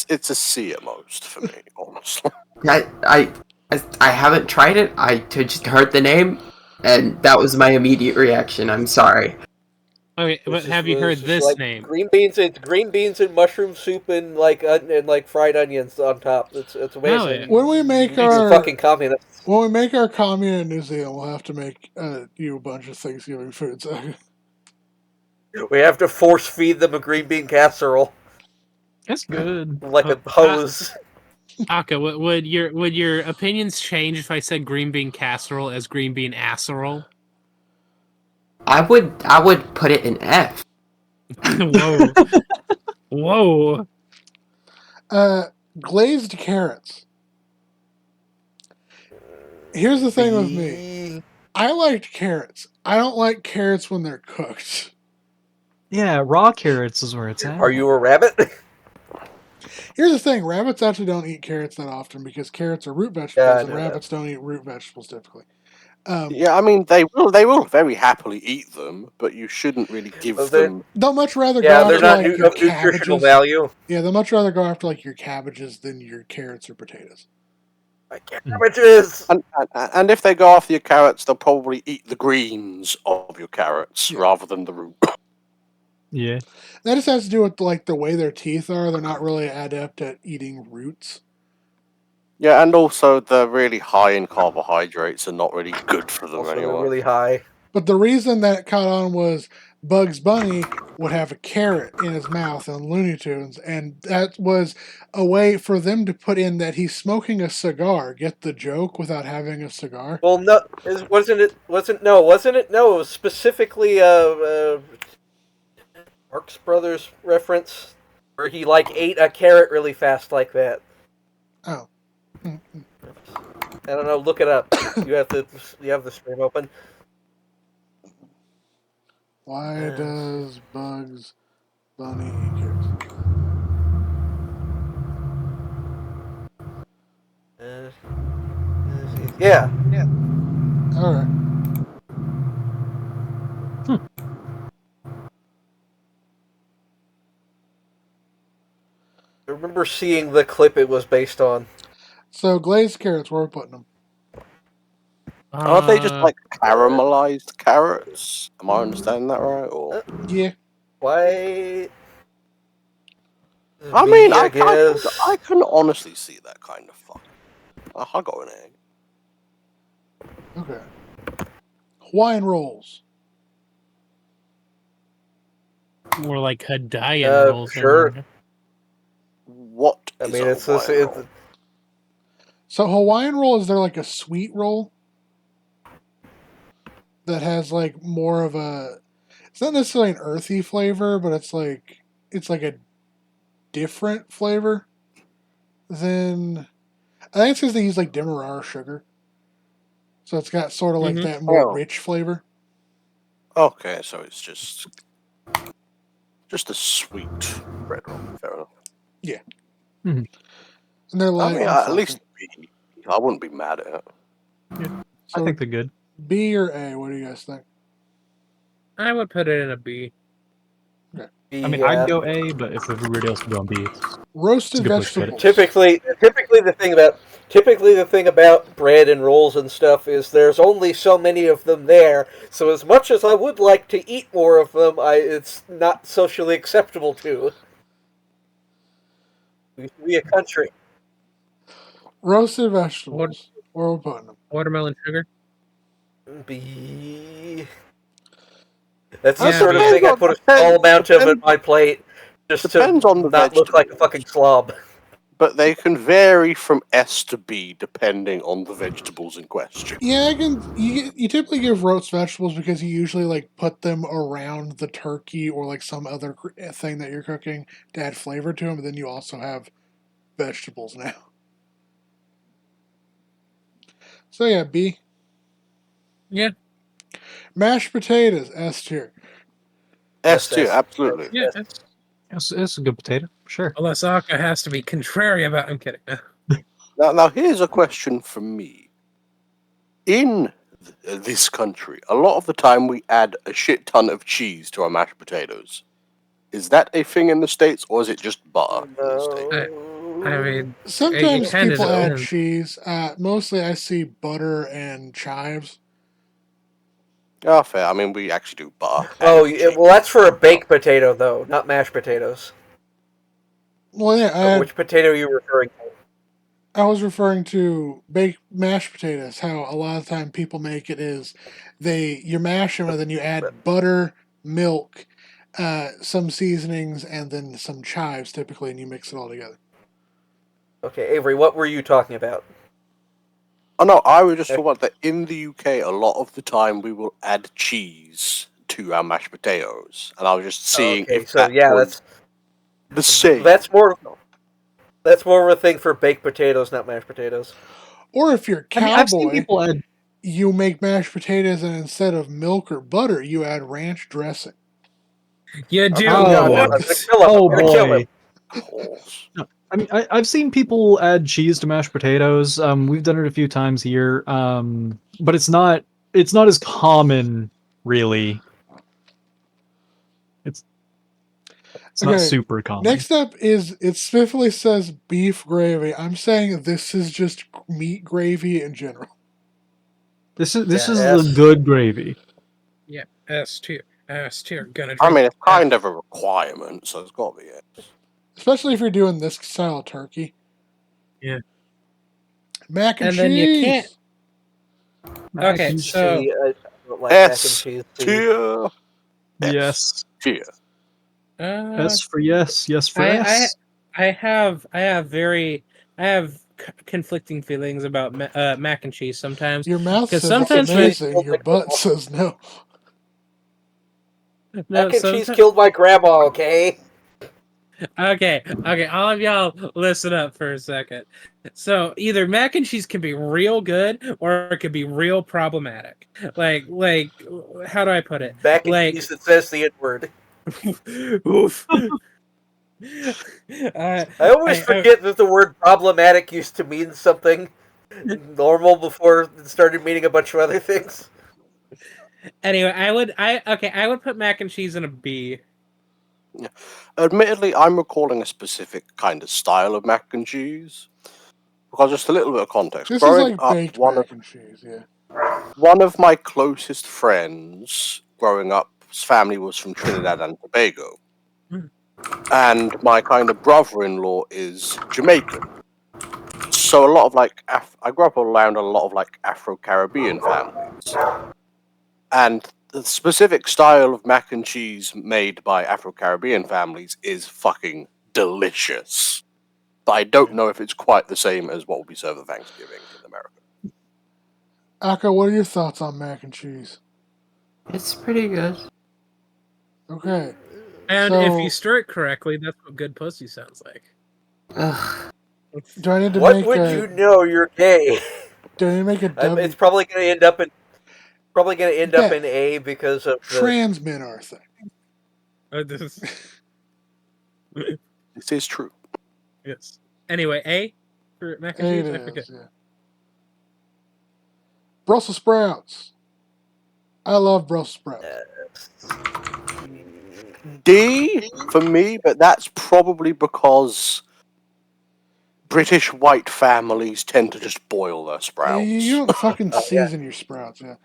It's a C at most for me, honestly. I haven't tried it. I just heard the name, and that was my immediate reaction. I'm sorry. Okay, but have you heard this like name? Green beans. It's green beans and mushroom soup and like fried onions on top. It's amazing. yeah. When we make You're our fucking communist. when we make our commune in New Zealand, we'll have to make you a bunch of Thanksgiving foods. We have to force feed them a green bean casserole It's good. like a hose. Aka, would your opinions change if I said green bean casserole as green bean asserole? I would put it in F. Whoa. Whoa. Glazed carrots. Here's the thing with me. B. I liked carrots. I don't like carrots when they're cooked. Yeah, raw carrots is where it's at. Are you a rabbit? Here's the thing: rabbits actually don't eat carrots that often because carrots are root Yeah, vegetables, I and know rabbits don't eat root vegetables typically. Yeah, I mean they will very happily eat them, but you shouldn't really give Well, they're- them. They'll much rather Yeah, go they're after not like your of nutritional cabbages. value. Yeah, they'll much rather go after like your cabbages than your carrots or potatoes. Like cabbages. And if they go after your carrots, they'll probably eat the greens of your carrots Yeah. rather than the root. Yeah. That just has to do with like the way their teeth are. They're not really adept at eating roots. Yeah, and also they're really high in carbohydrates and not really good for them Also, anyway. they're really high. But the reason that caught on was Bugs Bunny would have a carrot in his mouth on Looney Tunes, and that was a way for them to put in that he's smoking a cigar. Get the joke without having a cigar? Well, no, wasn't it? No, it was specifically Marx Brothers reference where he like ate a carrot really fast like that. Oh. I don't know. Look it up. You have the stream open. Why does Bugs Bunny eat carrots? Yeah. Alright. I remember seeing the clip it was based on. So glazed carrots, where are we putting them? Aren't they just like caramelized carrots? Am I understanding that right? Or Yeah. Why? I mean, I guess. can honestly see that kind of fuck. I'll go an egg. Okay. Hawaiian rolls. More like Hawaiian rolls. Sure. What? I is mean, a it's this. Hawaiian It's, roll? So Hawaiian roll, is there like a sweet roll that has like more of a, it's not necessarily an earthy flavor, but it's like a different flavor than, I think it's because they use like demerara sugar. So it's got sort of like Mhm. that more Oh. rich flavor. Okay, so it's just a sweet bread roll. Fair enough. And they're I light mean, and at fluffy. least B. I wouldn't be mad at it. So I think they're good. B or A, what do you guys think? I would put it in a B. I mean, I'd go A, but if everybody else would go on B, it's Roasted a good place to put it. vegetables. typically the thing about bread and rolls and stuff is there's only so many of them there. So as much as I would like to eat more of them, it's not socially acceptable to. We should be a country. Roasted vegetables. Where are we putting them? Watermelon sugar. B. That's the Yeah, sort of B. thing I put a small amount of on my plate just to Depends on the not look like a fucking slob. But they can vary from S to B depending on the vegetables in question. Yeah, you typically give roast vegetables because you usually like put them around the turkey or like some other thing that you're cooking to add flavor to them, but then you also have vegetables now. So yeah, B. Yeah. Mashed potatoes, S tier. S tier, S. absolutely. Yeah. it's a good potato, sure. Unless Aka has to be contrary about. I'm kidding. Now here's a question from me. In this country, a lot of the time we add a shit ton of cheese to our mashed potatoes. Is that a thing in the States, or is it just butter in the States? I mean, Sometimes it kinda people add depends. cheese. Mostly I see butter and chives. Oh, fair. I mean, we actually do butter. Oh, and yeah, cheese. well, that's for a baked potato, though, not mashed potatoes. Well, yeah, Which potato are you referring to? I was referring to baked mashed potatoes. How a lot of time people make it is you mash them and then you add butter, milk, some seasonings, and then some chives typically, and you mix it all together. Okay, Avery, what were you talking about? Oh no, I was just talking about that in the UK, a lot of the time we will add cheese to our mashed potatoes, and I was just seeing Okay, if so that yeah, was the same. that's more of a thing for baked potatoes, not mashed potatoes. Or if you're a I mean, I've seen cowboy, people add. you make mashed potatoes and instead of milk or butter, you add ranch dressing. You do. Oh god, no, I'm Oh. gonna kill him. Oh I'm gonna kill boy. him. Of course. I mean, I've seen people add cheese to mashed potatoes. We've done it a few times here. But it's not as common, really. It's not Okay, super common. Next up is, it specifically says beef gravy. I'm saying this is just meat gravy in general. This is Yeah, the S. good gravy. Yeah, S tier. S tier. Gonna I drink. mean, it's kind of a requirement, so it's got to be it. Especially if you're doing this style of turkey. Yeah. Mac and And cheese. then you can't. Okay, and so See, I don't like mac and S cheese. tier. Yes. Tier. S for yes. Yes for I S. I have conflicting feelings about mac and cheese sometimes. Your mouth 'Cause says sometimes it's when- amazing. Your butt says no. No, Mac and cheese someti- killed my grandma. Okay. Okay, all of y'all listen up for a second. So either mac and cheese can be real good or it could be real problematic. Like how do I put it? Mac and Like cheese that says the N word. oof. I always forget that the word problematic used to mean something normal before it started meaning a bunch of other things. Anyway, I would put mac and cheese in a B. Admittedly, I'm recalling a specific kind of style of mac and cheese. Because just a little bit of context. This is Growing like up, baked one mac and cheese, yeah. of my closest friends growing up, his family was from Trinidad and Tobago. Mm. And my kind of brother-in-law is Jamaican. So a lot of I grew up around a lot of like Afro-Caribbean families. And the specific style of mac and cheese made by Afro-Caribbean families is fucking delicious. But I don't know if it's quite the same as what will be served at Thanksgiving in America. Akka, what are your thoughts on mac and cheese? It's pretty good. Okay. And So- if you stir it correctly, that's what good pussy sounds like. Ugh. Do I need to What make would a, you know? You're gay. do I need to make a W? It's probably going to end up in Yeah. A because of the. Trans men are a thing. This- This is true. yes. Anyway, A for mac and It cheese. I forget. is, yeah. Brussels sprouts. I love Brussels sprouts. D for me, but that's probably because British white families tend to just boil their sprouts. You don't fucking Oh, yeah. season your sprouts, yeah.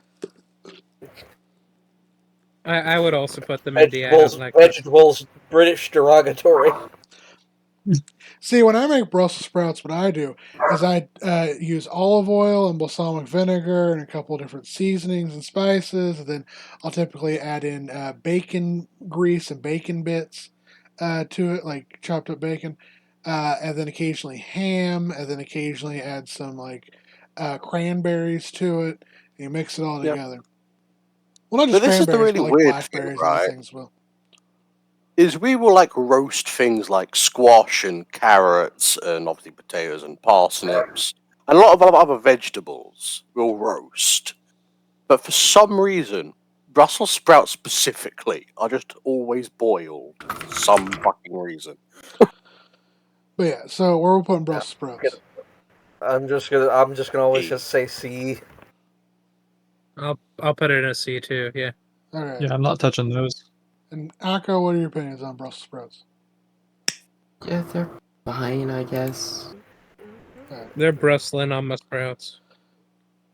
I would also put them in D. I don't like that. Vegetables, British derogatory. See, when I make Brussels sprouts, what I do is I use olive oil and balsamic vinegar and a couple of different seasonings and spices. And then I'll typically add in bacon grease and bacon bits to it, like chopped up bacon. And then occasionally ham, and then occasionally add some like cranberries to it. And you mix it all Yeah. together. Well, not just But this is the cranberries, really but like weird thing, blackberries and right? other things as well. Is we will like roast things like squash and carrots and obviously potatoes and parsnips and a lot of other vegetables we'll roast. But for some reason, Brussels sprouts specifically are just always boiled for some fucking reason. But yeah, so where are we putting Brussels sprouts? I'm just gonna always E. just say C. I'll put it in a C too. Yeah. All right. Yeah, I'm not touching those. And Akka, what are your opinions on Brussels sprouts? Yeah, they're fine, I guess. They're bristling on my sprouts.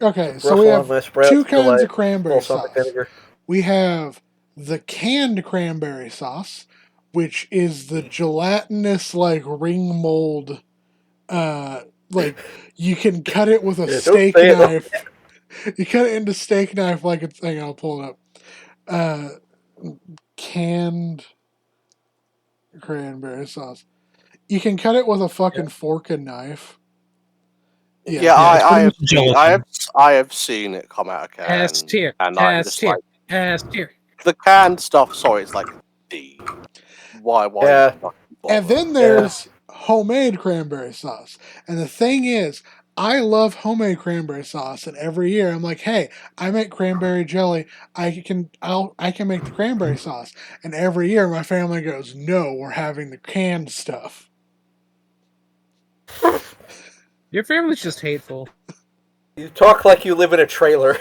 Okay, so Ruffle we on have my sprouts, two kinds delight, of cranberry sauce. balsamic vinegar. We have the canned cranberry sauce, which is the gelatinous, like ring mold. Like you can cut it with a Yeah, don't steak say it. knife. You cut it into steak knife like it's. Hang on, I'll pull it up. Canned cranberry sauce. You can cut it with a fucking fork and knife. Yeah, Yeah, it's I pretty have much seen, gelatin. I have seen it come out of can, S tier. and I'm S just tier. like, S tier. the canned stuff, sorry, it's like D. Why? Yeah. Not And bother? then there's homemade cranberry sauce. And the thing is, I love homemade cranberry sauce, and every year I'm like, "Hey, I make cranberry jelly. I can make the cranberry sauce." And every year my family goes, "No, we're having the canned stuff." Your family's just hateful. You talk like you live in a trailer.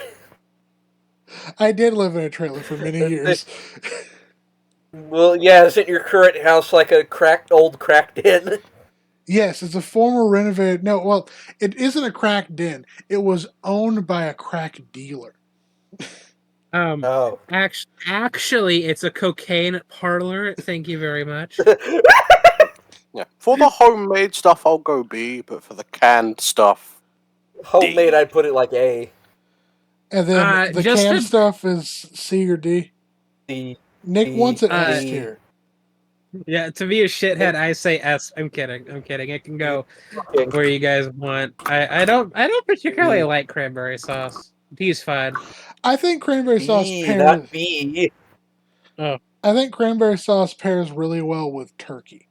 I did live in a trailer for many years. Well, yeah, isn't your current house like a old cracked inn? Yes, it's a former renovated. No, well, it isn't a crack den. It was owned by a crack dealer. Oh. Actually, it's a cocaine parlor. Thank you very much. Yeah, for the homemade stuff, I'll go B, but for the canned stuff, Homemade, D. I'd put it like A. And then the just canned to- stuff is C or D. D. Nick wants an S D. tier. Yeah, to be a shithead, I say S. I'm kidding. It can go where you guys want. I don't particularly like cranberry sauce. D's fine. I think cranberry sauce B, pairs. not B. I think cranberry sauce pairs really well with turkey,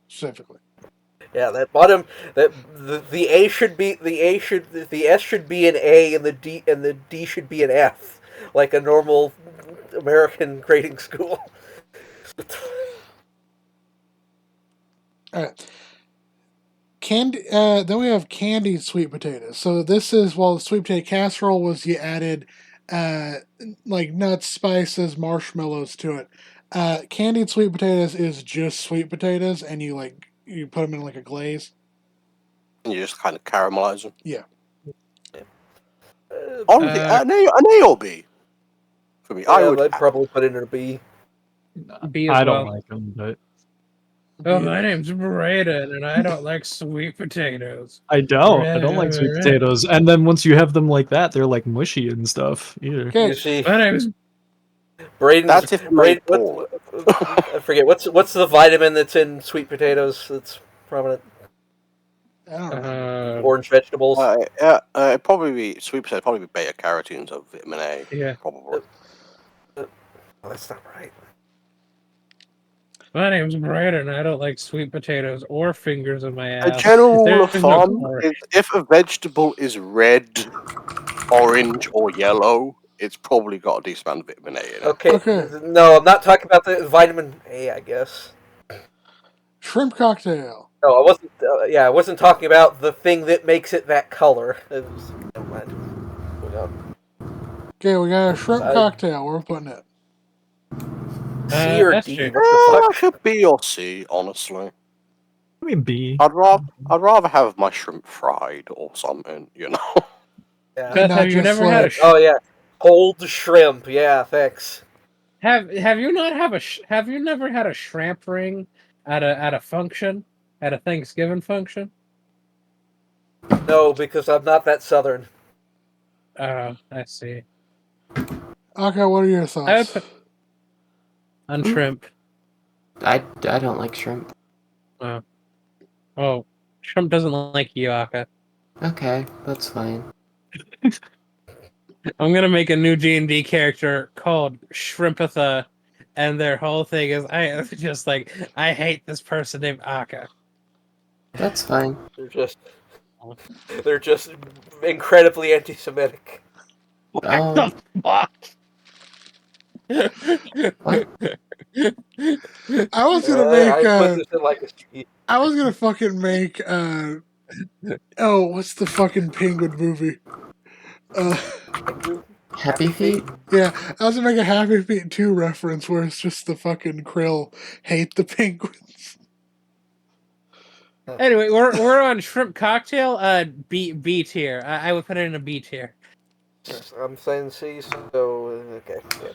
specifically. Yeah, that bottom, the A should be the S should be an A, and the D should be an F, like a normal American grading school. All right. Then we have candied sweet potatoes. So this is, while the sweet potato casserole was, you added like nuts, spices, marshmallows to it. Candied sweet potatoes is just sweet potatoes, and you put them in like a glaze. And you just kind of caramelize them. Yeah. Honestly, an A or B. For me, I would. I'd probably put it in a B. B as I don't well. like them, but Oh, my name's Braden, and I don't like sweet potatoes. I don't like sweet potatoes. And then once you have them like that, they're like mushy and stuff. Either. Okay. You see, My name's That's if made poorly. I forget what's the vitamin that's in sweet potatoes that's prominent. I don't know. Orange vegetables. It'd probably be sweet potato. Probably be beta carotenes of vitamin A. Yeah. Probably. Oh, that's not right. My name's Braden, and I don't like sweet potatoes or fingers in my A ass. general rule of There's no thumb color. is if a vegetable is red, orange, or yellow, it's probably got a decent amount of vitamin A in it. Okay. No, I'm not talking about the vitamin A, I guess. Shrimp cocktail. No, I wasn't. I wasn't talking about the thing that makes it that color. Never mind. Moving on. Okay, we got a shrimp cocktail. Where we're putting it. C or that's D? true. What the I fuck? should B or C, honestly. I mean B. I'd rather have my shrimp fried or something, you know. Yeah. Beth, Not have you just never had a like- Oh yeah, cold shrimp. Yeah, thanks. have you never had a shrimp ring at a function, at a Thanksgiving function? No, because I'm not that southern. Oh, I see. Okay, what are your I would thoughts? put on shrimp. I don't like shrimp. Oh, shrimp doesn't like you, Aka. Okay, that's fine. I'm gonna make a new D&D character called Shrimpatha, and their whole thing is I hate this person named Aka. That's fine. They're just incredibly anti-Semitic. Oh, Fuck. what? I was gonna make. I put this in like a C. I was gonna fucking make. Oh, what's the fucking penguin movie? Happy Feet? Yeah, I was gonna make a Happy Feet 2 reference where it's just the fucking krill hate the penguins. Anyway, we're on shrimp cocktail. B tier. I would put it in a B tier. I'm saying C, so okay. Yeah,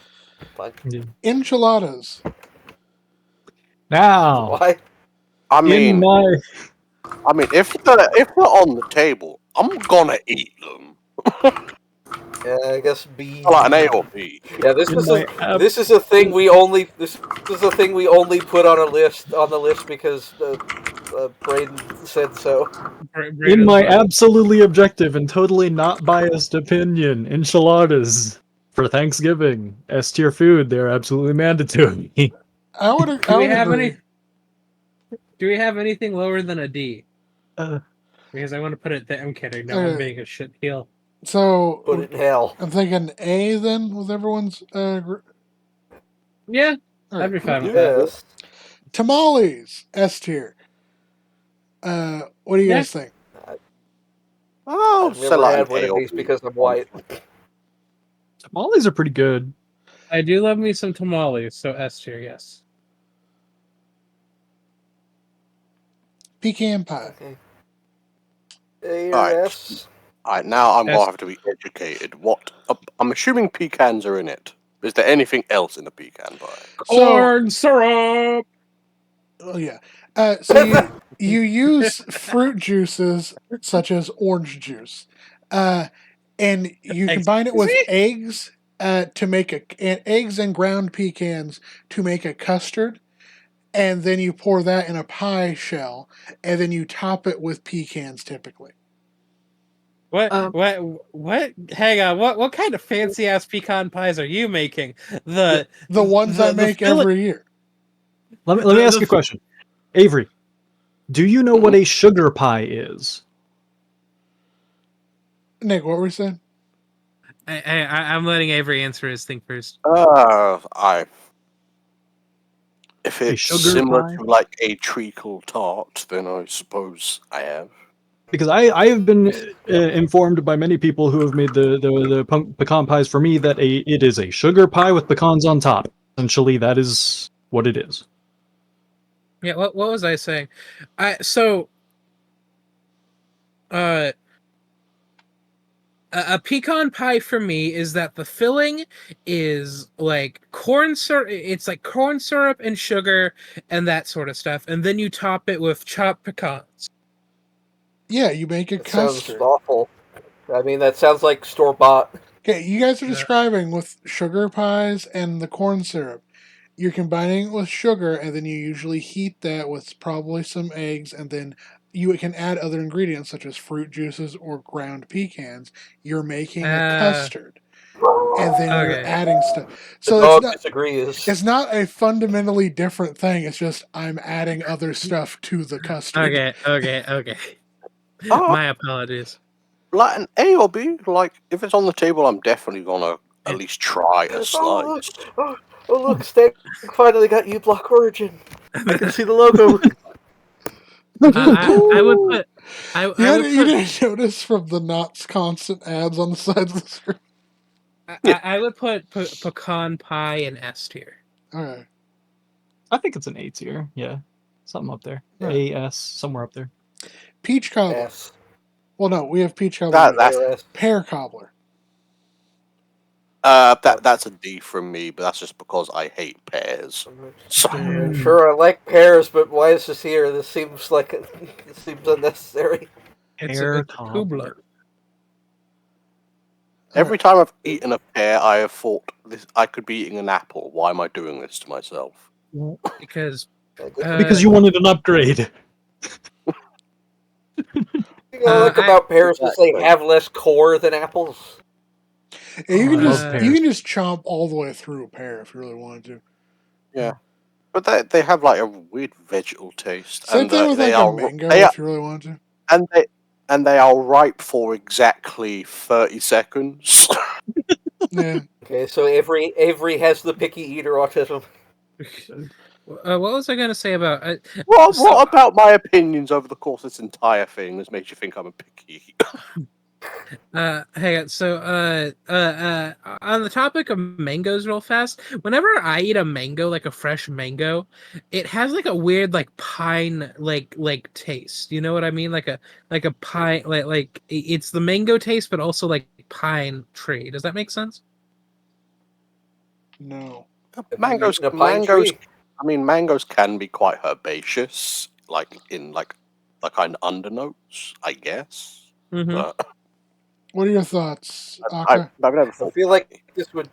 fine. Enchiladas. Now, Why? I in mean, my if they're on the table, I'm gonna eat them. Yeah, I guess B. Like an A or B. Yeah, this is a thing we only put on the list because Braden said so. in my absolutely objective and totally not biased opinion, enchiladas For Thanksgiving, S tier food, they're absolutely mandatory. I would Do we have agree. any? Do we have anything lower than a D? Uh, Because I want to put it there. I'm kidding. No, I'm being a shit heel. So Put it in hell. I'm thinking A then with everyone's. Yeah, All I'd be right. fine with that. Yes. Tamales S tier. What do you Yeah. guys think? Oh, I've so never like had an one A of or these B. because I'm white. tamales are pretty good. I do love me some tamales, so S tier, yes. Pecan pie. Okay. A or Alright. S? Alright, now I'm S- gonna have to be educated. What? I'm assuming pecans are in it. Is there anything else in the pecan pie? Corn syrup. Oh yeah. So you use fruit juices such as orange juice, and you combine it Excuse with me? eggs to make eggs and ground pecans to make a custard, and then you pour that in a pie shell, and then you top it with pecans typically. What? Um, What? Hang on. What kind of fancy ass pecan pies are you making? The ones I make every year. Let me ask you a question. Avery, do you know what a sugar pie is? Nick, what were you saying? I'm letting Avery answer his thing first. If A it's sugar similar pie? to like a treacle tart, then I suppose I have. Because I have been informed by many people who have made the pecan pies for me that it is a sugar pie with pecans on top. Essentially, that is what it is. Yeah. What was I saying? Uh, a pecan pie for me is that the filling is like corn syrup. It's like corn syrup and sugar and that sort of stuff, and then you top it with chopped pecans. Yeah, you make a It sounds custard. awful. I mean, that sounds like store bought. Okay, you guys are Yeah. describing with sugar pies and the corn syrup. You're combining it with sugar, and then you usually heat that with probably some eggs, and then you can add other ingredients such as fruit juices or ground pecans. You're making a custard, and then you're Okay. adding stuff. The So dog disagrees. it's not a fundamentally different thing. It's just I'm adding other stuff to the custard. Okay. Oh, My apologies. like an A or B. Like if it's on the table, I'm definitely gonna at least try a Oh, slice. look, Stank finally got U-Block Origin. I can see the logo. I would put. I would You put. didn't notice from the Knott's constant ads on the sides of the screen. I would put pecan pie in S tier. All right. I think it's an A tier. Yeah, something up there. Yeah. A S somewhere up there. Peach cobbler. S. Well, no, we have peach cobbler. That's S. Pear cobbler. that's a D from me, but that's just because I hate pears. So, I'm sure I like pears, but why is this here? This seems like it seems unnecessary. It's Pear a cobbler. every time I've eaten a pear, I have thought this I could be eating an apple. Why am I doing this to myself? Because Because you wanted an upgrade. The thing I like about pears is they have less core than apples. Yeah, you can I love just pears. you can just chomp all the way through a pear if you really wanted to. Yeah, but they have like a weird vegetal taste. Same and thing with they like a are mango they are, if you really wanted to. and they are ripe for exactly 30 seconds. Yeah. Okay, so Avery has the picky eater autism. what was I going to say about? What about my opinions over the course of this entire thing that makes you think I'm a picky eater? Hang on. So, on the topic of mangoes, real fast. Whenever I eat a mango, like a fresh mango, it has like a weird, like pine, like taste. You know what I mean? Like a pine, like it's the mango taste, but also like pine tree. Does that make sense? No. Mangoes, Eaten a pine mangoes. tree? I mean, mangoes can be quite herbaceous, like in like the kind of undernotes, I guess. Mm-hmm. But What are your thoughts, I've Aka? never I thought. feel like this would.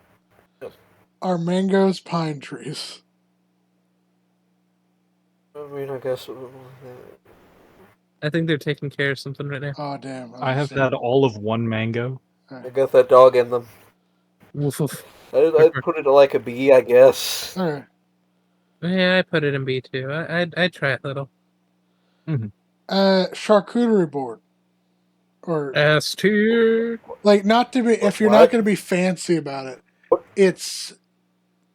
Are mangoes pine trees? I mean, I guess. I think they're taking care of something right now. Oh damn! I have had all of one mango. I got that dog in them. Woof, woof. I'd put it like a B, I guess. All right. Yeah, I put it in B too. I'd try it a little. Charcuterie board, or S tier. like not to be if you're not What? going to be fancy about it. It's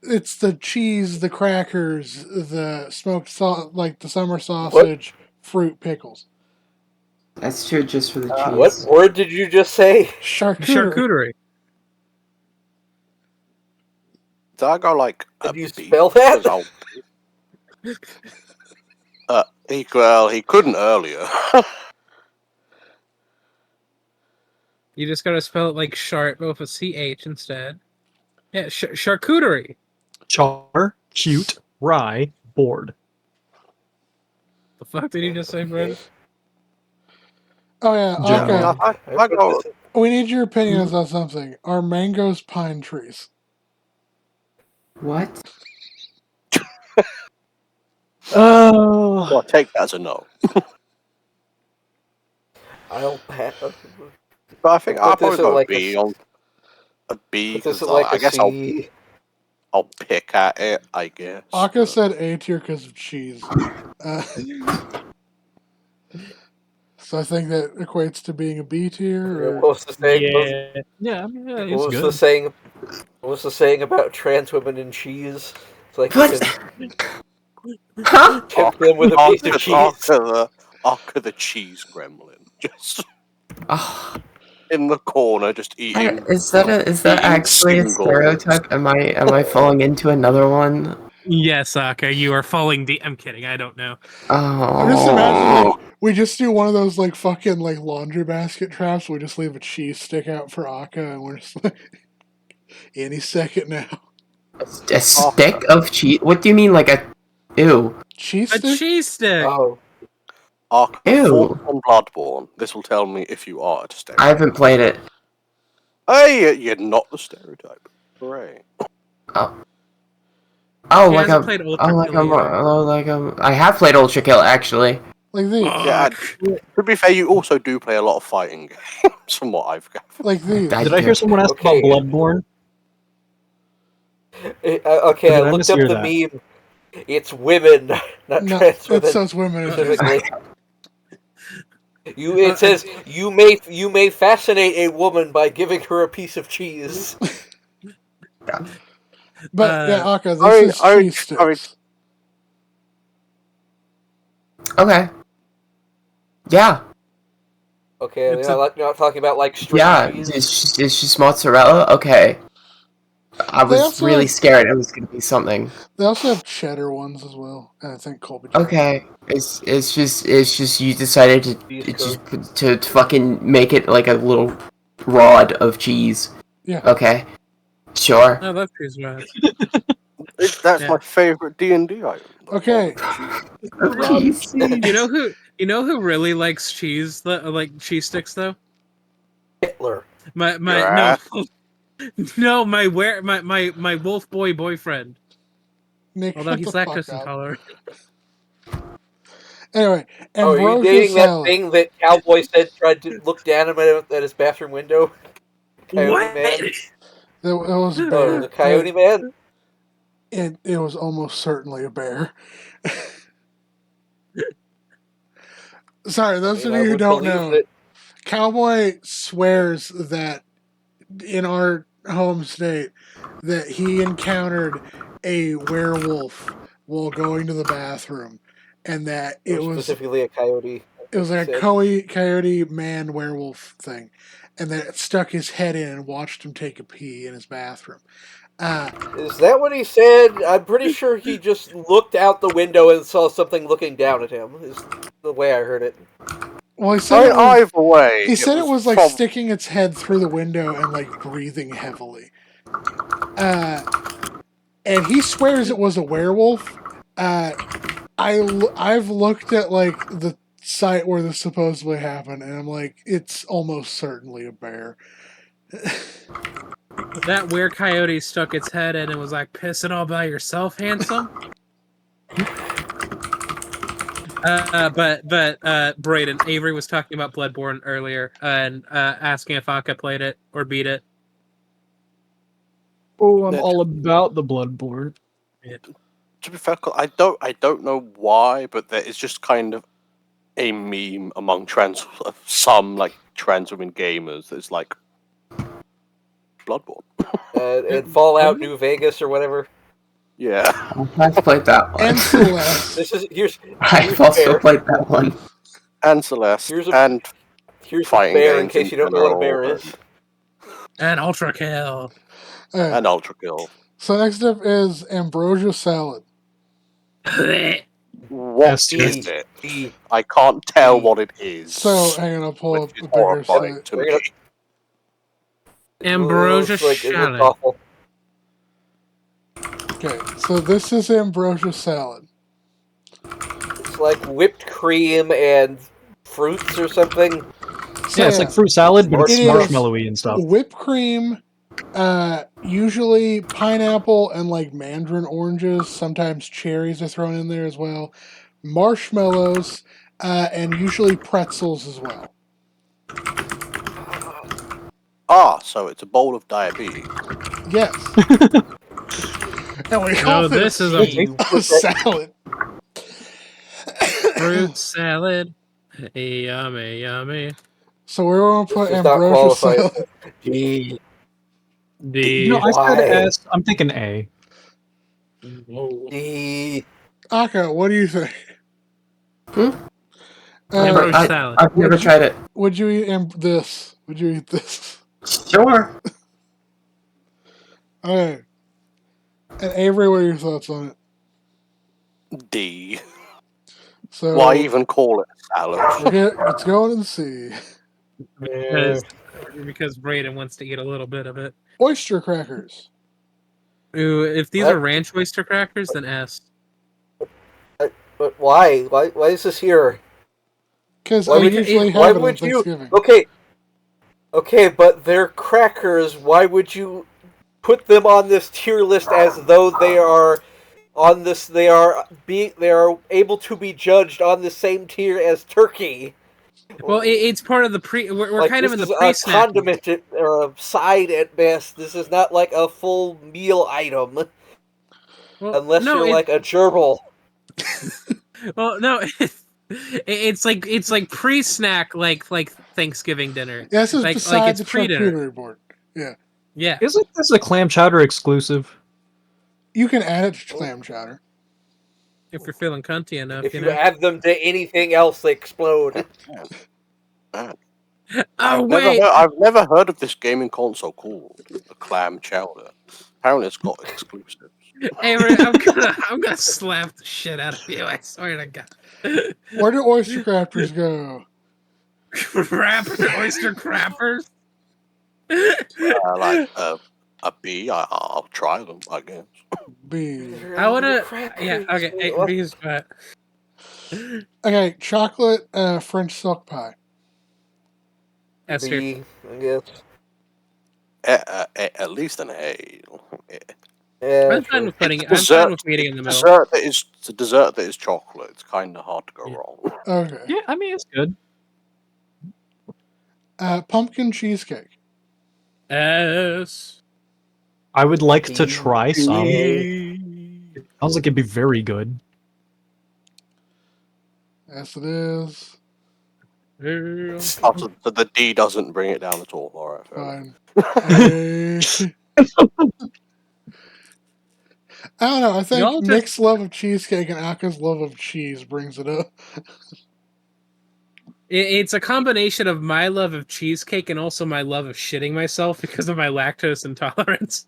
the cheese, the crackers, the smoked like the summer sausage, fruit, pickles. That's true, just for the What cheese. word did you just say? Charcuterie. Charcuterie. Did I go like Did you B? spell that? 'Cause he couldn't earlier. You just gotta spell it like chart, but with a CH instead. Yeah, charcuterie. Char, cute, rye, board. The fuck did you just say, Brandon? Oh yeah, General. okay. I go. We need your opinions on something. Are mangoes pine trees? What? Oh, Well, take that as a no. I'll have. But I think I'll Put this probably at go like B. A B Put this because at like I a guess C. I'll pick at it. I guess. Aka said A tier because of cheese. So I think that equates to being a B tier. What was the saying? Yeah, I mean, yeah, What it's was good. the saying? What was the saying about trans women and cheese? It's like you What? can Huh? tempt them with a piece of cheese. Aka the cheese gremlin, just Oh, in the corner, just eating. is that Eating actually a singles. stereotype? Am I falling into another one? Yes, Aka, you are falling deep. I'm kidding. I don't know. I'm just Oh, imagining we just do one of those like fucking like laundry basket traps. We just leave a cheese stick out for Aka, and we're just like, any second now. a stick of cheese? What do you mean, like a? Ew. Cheese A stick? cheese stick. Oh, Aka, Ew. thoughts on Bloodborne. This will tell me if you are a I stereotype. haven't played it. Hey, you're not the stereotype. Hooray! Oh, He like hasn't a. played Oh, Ultra like Kill either. I have played Ultra Kill actually. Like these. Yeah, to be fair, you also do play a lot of fighting games, from what I've gathered. Like these. did I hear someone ask Okay. about Bloodborne? okay. Did I I looked up mishear the that? meme. It's women, not No, trans it women. says women. in here. Specifically. It says you may fascinate a woman by giving her a piece of cheese. But yeah, Aka, this I mean, is cheese sticks. Okay. Yeah. Okay, It's you're not talking about like string Yeah. cheese. It's just mozzarella. Okay. I They was also really have- scared it was gonna be something. They also have cheddar ones as well, and I think Colby. Okay. It's just you decided to fucking make it like a little rod of cheese. Yeah. Okay. Sure. I love cheese rods. That's Yeah. my favorite D&D item. Okay. Cheese. You know who really likes cheese? Like cheese sticks though. Hitler. My Yeah. no, my wolf boy boyfriend. Nick, Although shut he's the fuck lactose up. intolerant. Anyway, Oh, are you ambrosia dating that salad. thing that Cowboy said tried to look down at his bathroom window? Coyote What? Man? It was a Oh, bear. the Coyote Man? It was almost certainly a bear. Sorry, those of I you who would don't believe know, that- Cowboy swears that in our home state that he encountered a werewolf while going to the bathroom, and that or it was specifically a coyote. like a said. coyote man werewolf thing, and that it stuck his head in and watched him take a pee in his bathroom. Is that what he said? I'm pretty sure he just looked out the window and saw something looking down at him. Is the way I heard it. Well, he said it was, Either way, he said it was like prob- sticking its head through the window and like breathing heavily. And he swears it was a werewolf. I've looked at like the site where this supposedly happened, and I'm like, it's almost certainly a bear. That weird coyote stuck its head in and was like, "Pissing all by yourself, handsome." But Brayden, Avery was talking about Bloodborne earlier and asking if Aka played it or beat it. Oh, I'm all about the Bloodborne. To be fair, I don't know why, but there is just kind of a meme among some like trans women gamers that's like Bloodborne. And Fallout New Vegas or whatever. Yeah. I've played that one. And Celeste. Here's I've also Bear. played that one. And Celeste. Here's a and fighting Bear in games case you don't know what a bear general, is. And Ultra Kill. Alright, and Ultra Kill. so next up is ambrosia salad. What S is tier. it? I can't tell what it is. So hang on, I'll pull which up is a bigger horrifying site. to Bring me. it up. Ambrosia It looks salad. awful. Okay, so this is ambrosia salad. It's like whipped cream and fruits or something. So Yeah, it's like fruit salad, but it's It is marshmallowy and stuff. whipped cream, usually pineapple and like mandarin oranges. Sometimes cherries are thrown in there as well. Marshmallows, and usually pretzels as well. So it's a bowl of diabetes. Yes. And we call No, this is a salad. fruit salad. Yummy, yummy. So we're going to put This does not ambrosia qualify. salad. The I said Why? S. I'm thinking A. The Aka, what do you think? Ambrosia salad. I've never tried it. Would you eat this? Would you eat this? Sure. Okay. And Avery, what are your thoughts on it? D. So Why even call it a salad? let's go and see. Because Braden wants to eat a little bit of it. Oyster crackers. Ooh, if these What? are ranch oyster crackers, then S. But why? Why is this here? Because Why I would you usually eat- why have it on would you- Thanksgiving. Okay, but they're crackers. Why would you put them on this tier list as though they are on this? They are able to be judged on the same tier as turkey. Well, it's part of the pre. We're Like, kind of in this the is pre-snack. a condiment or a side at best. This is not like a full meal item, Well, unless no, you're like a gerbil. Well, no, it's like pre-snack, like Thanksgiving dinner. Yeah, this is like beside it's the pre-dinner. charcuterie board. Yeah. Yeah. Isn't this a clam chowder exclusive? You can add it to clam chowder. If you're feeling cunty enough, If you you know. add them to anything else, they explode. Oh I've never heard of this gaming console called the Clam Chowder. Apparently, it's got exclusives. Avery, I'm gonna slap the shit out of you. I swear to God. Where do oyster crackers go? Oyster crappers. Like a B. I'll try them, I guess. B. I wanna. Yeah. Okay. Hey, B's what? Okay, chocolate French silk pie. S tier. B, I guess. At least an A. Yeah, I'm fine with putting. I'm Dessert- fine with meeting in the middle. It's a dessert that is chocolate. It's kind of hard to go Yeah. wrong. Okay. Yeah, I mean, it's good. Pumpkin cheesecake. S. I would like to B. try some. B. Sounds like it'd be very good. Yes, it is. So the D doesn't bring it down at all. All right, fair enough. Fine. I don't know. I think Y'all just- Mick's love of cheesecake and Aka's love of cheese brings it up. It's a combination of my love of cheesecake and also my love of shitting myself because of my lactose intolerance.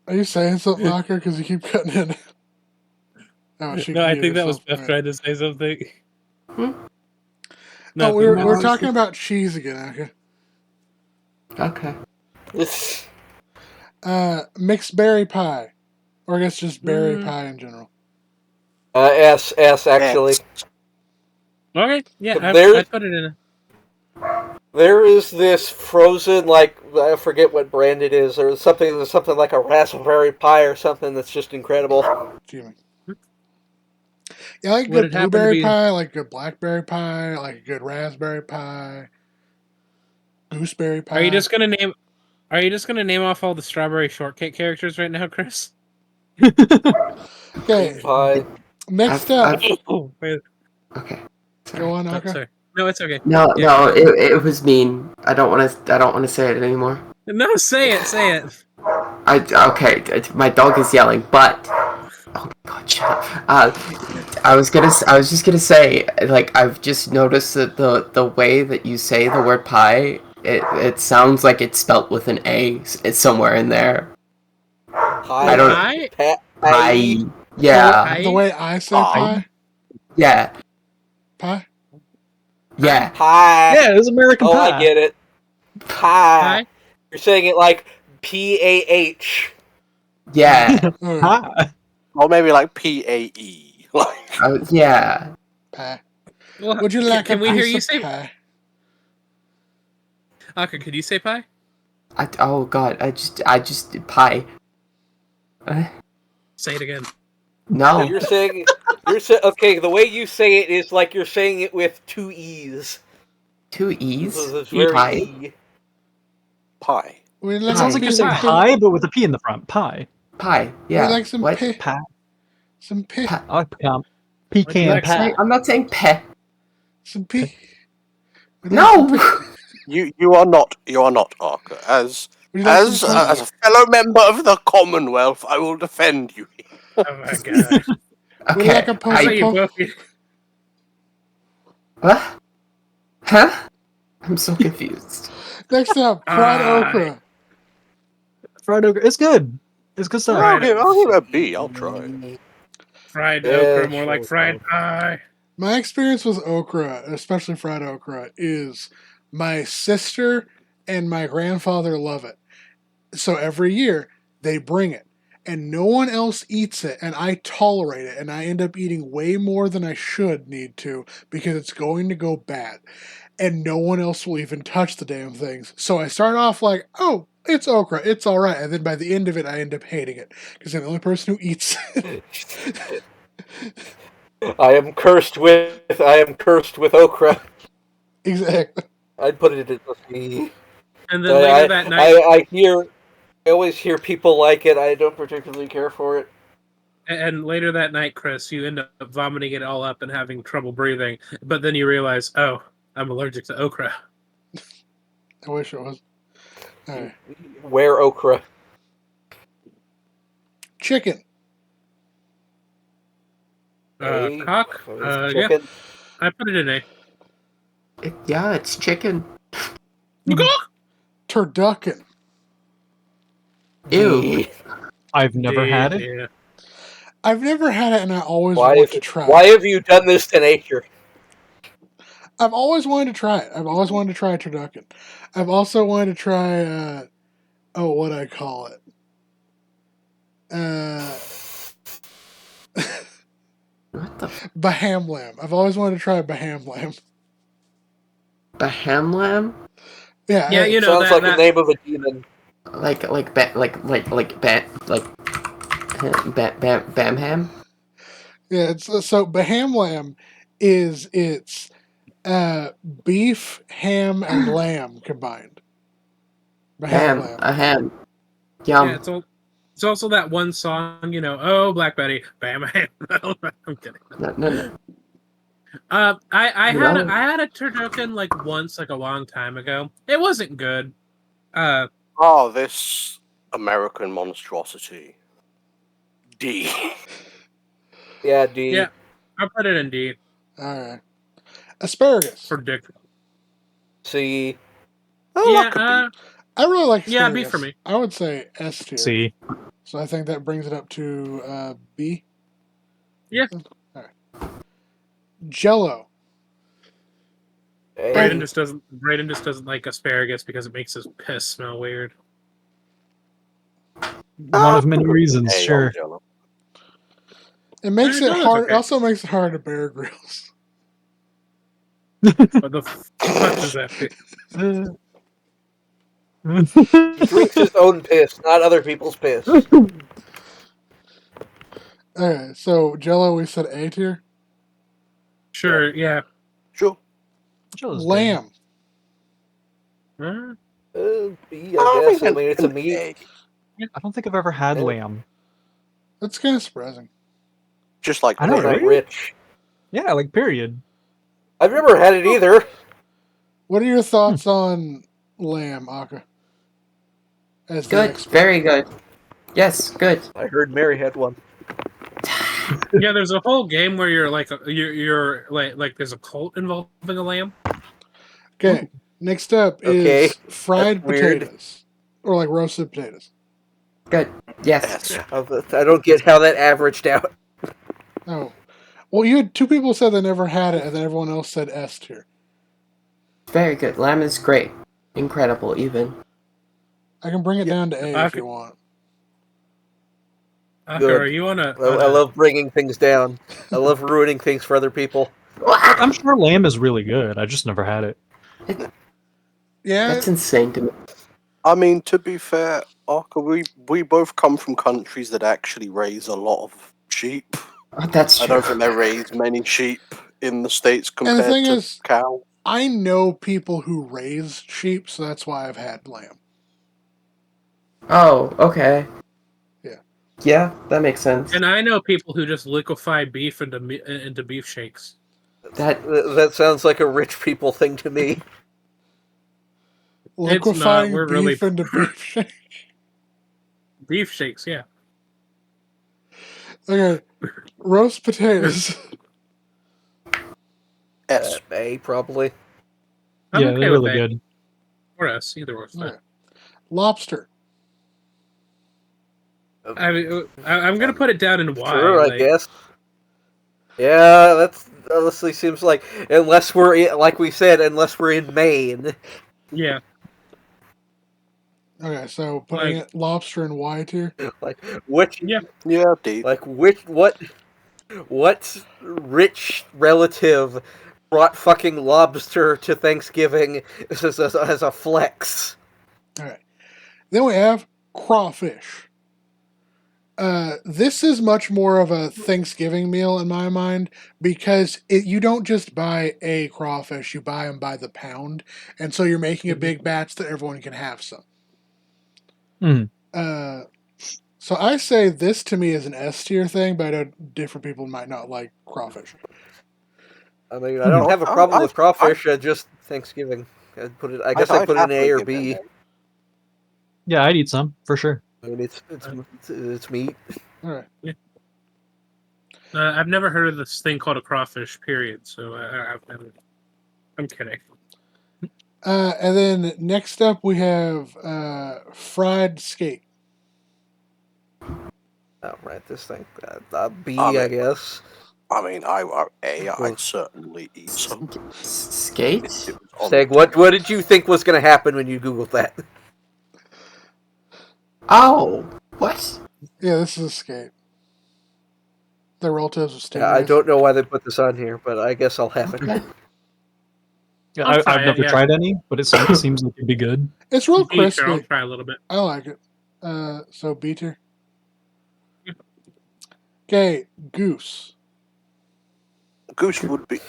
Are you saying something, Aka? Because you keep cutting in. Oh, she No, I muted think that was herself. Beth Right. trying to say something. Hmm? No, Nothing. we're talking about cheese again, Aka. Okay. This- Mixed berry pie. Or I guess just berry Mm. pie in general. S actually. Okay, yeah, There- I put it in. There is this frozen, like, I forget what brand it is, or something like a raspberry pie or something that's just incredible. Fuming. Yeah, I like Would good it happen to blueberry be- pie, I like good blackberry pie, I like a good raspberry pie. gooseberry pie. Are you just gonna name? Are you just gonna name off all the strawberry shortcake characters right now, Chris? Okay, Cream pie. next I've- up. Oh, wait. Okay. Go on, No, Aka. sorry. No, it's okay. No, Yeah, no, it was mean. I don't want to. I don't want to say it anymore. No, say it. Say it. Okay. My dog is yelling, but oh my god, shut up. I was just gonna say, like, I've just noticed that the way that you say the word pie, it sounds like it's spelt with an A. It's somewhere in there. Pie. I don't- Pie? Pie. Yeah. Pie? The way I say Pie. pie. Yeah. Pie. Yeah. Pie. Yeah, it's American Oh, Pie. I get it. Pie. Pie? You're saying it like PAH. Yeah. Oh, Pie. Or maybe like PAE. Like, Yeah. pie. Well, Would you like can a we piece hear you of say? pie? Aka, could you say pie? Oh god, I just pie. Say it again. So No. you're saying okay. The way you say it is like you're saying it with two E's. 2 E's. So it's very Pie. E. pie. Would you like It sounds a like you're piece saying of pie, but with a P in the front. Pie. Pie. Yeah. like some what? pie? Pie. Some pie. Pie. I like pecan. Pecan like pie. I'm not saying peh. Some pie. Would you like some No. pie? You are not Arca. As Would you like as some pie? as a fellow member of the Commonwealth, I will defend you. Oh my god. Would you Okay. like a I post thought you of both. What? Huh? I'm so confused. Next up, fried okra. Fried okra. It's good. It's good stuff. I'll give it a B. I'll try. Fried Yeah, okra, more like sure. fried pie. My experience with okra, especially fried okra, is my sister and my grandfather love it. So every year they bring it, and no one else eats it, and I tolerate it, and I end up eating way more than I should need to because it's going to go bad. And no one else will even touch the damn things. So I start off like, oh, it's okra, it's all right, and then by the end of it, I end up hating it because I'm the only person who eats it. I am cursed with okra. Exactly. I'd put it in the C. And then later that night, I always hear people like it. I don't particularly care for it. and later that night, Chris, you end up vomiting it all up and having trouble breathing. But then you realize, oh, I'm allergic to okra. I wish it was. All right. Where okra? Chicken. A? Cock? So it's Yeah, chicken. I put it in A. Yeah, it's chicken. Turducken. Ew. I've never had it. Yeah. I've never had it, and I always Why want to try why it. have you done this to nature? I've always wanted to try it. I've always wanted to try turducken. I've also wanted to try, what I call it? What the Baham lamb. I've always wanted to try Baham lamb. Baham lamb? Yeah, Yeah, hey, you know Sounds that. like the name of a demon. Bam ham? yeah. So Baham lamb it's beef, ham, and lamb combined. Baham Ham. lamb. A ham. Yum. Yeah, it's also that one song, oh, Black Betty, bam, bam. I'm kidding. No. I No. had a turducken like once, like a long time ago. It wasn't good. Oh, this American monstrosity. D. Yeah, D. Yeah, I put it in D All right. Asparagus. for Dick. C. Oh, Yeah, that could be. I really like Yeah, asparagus. B for me. I would say S tier. See. So I think that brings it up to B. Yeah. All right. Jello. A. Brayden just doesn't like asparagus because it makes his piss smell weird. One of many reasons, A on sure. Jell-O. It makes No, it that's hard. okay. Also makes it hard to Bear Grylls. What the fuck does that mean? He drinks his own piss, not other people's piss. Okay, so Jello, we said A tier. Sure, yeah. Sure. Jell-O's good. Lamb. Uh, B, I guess. I mean, it's a an meat. A. I don't think I've ever had Yeah. lamb. That's kind of surprising. Just like I know, It's not right? rich. Yeah, like period. I've never had it either. What are your thoughts on lamb, Aka? As the Good, expert. very good. Yes, good. I heard Mary had one. yeah, there's a whole game where you're like you're like there's a cult involving a lamb. Okay, next up Okay, is fried that's weird. potatoes. Or like roasted potatoes. Good. Yes. S. I don't get how that averaged out. Oh. Well, you had two people said they never had it, and then everyone else said S tier. Very good. Lamb is great. Incredible, even. I can bring it Yeah, down to A I if could- you want. Good. Are you on a? I love bringing things down. I love ruining things for other people. I'm sure lamb is really good. I just never had it. Yeah, That's insane to me. I mean, to be fair, Arca, we both come from countries that actually raise a lot of sheep. Oh, that's I true. don't think they raise many sheep in the States and the compared thing to is, cow. I know people who raise sheep, so that's why I've had lamb. Oh, okay. Yeah. Yeah, that makes sense. And I know people who just liquefy beef into beef shakes. That sounds like a rich people thing to me. Liquefying We're beef really- into beef shake. Beef shakes, yeah. Okay, roast potatoes. S. A, probably. I'm yeah, okay they're with really that. good. Or us, either or. Okay. Lobster. I mean, I'm gonna put it down in Y. Sure, I like, guess. Yeah, that's honestly seems like unless we're in, like we said, unless we're in Maine. Yeah, Okay, so putting Like- it lobster in Y tier. Like which, yeah. Yeah, D. like which, what rich relative brought fucking lobster to Thanksgiving as a flex? All right. Then we have crawfish. This is much more of a Thanksgiving meal in my mind because you don't just buy a crawfish, you buy them by the pound. And so you're making a big batch that everyone can have some. Mhm. So I say this to me is an S tier thing, but I know different people might not like crawfish. I mean, I don't have a problem with crawfish. Just Thanksgiving. I'd put it. I guess I'd put it in A or B. Yeah, I'd eat some for sure. I mean, it's meat. All right. I've never heard of this thing called a crawfish. Period. So I've never. I'm kidding. And then next up we have fried skate. Oh, right, this thing. B, I mean, I guess. I mean, I'd certainly eat some. Skate? It was on Stag, the what did you think was going to happen when you Googled that? Oh, what? Yeah, this is a skate. The relatives of stingrays. Yeah, I don't know why they put this on here, but I guess I'll have it. Okay. Yeah, I'll try I've it, never yeah. tried any, but it seems like it'd be good. It's real B tier, I'll crispy. try a little bit. I like it. So B tier. Okay, goose. Goose would be.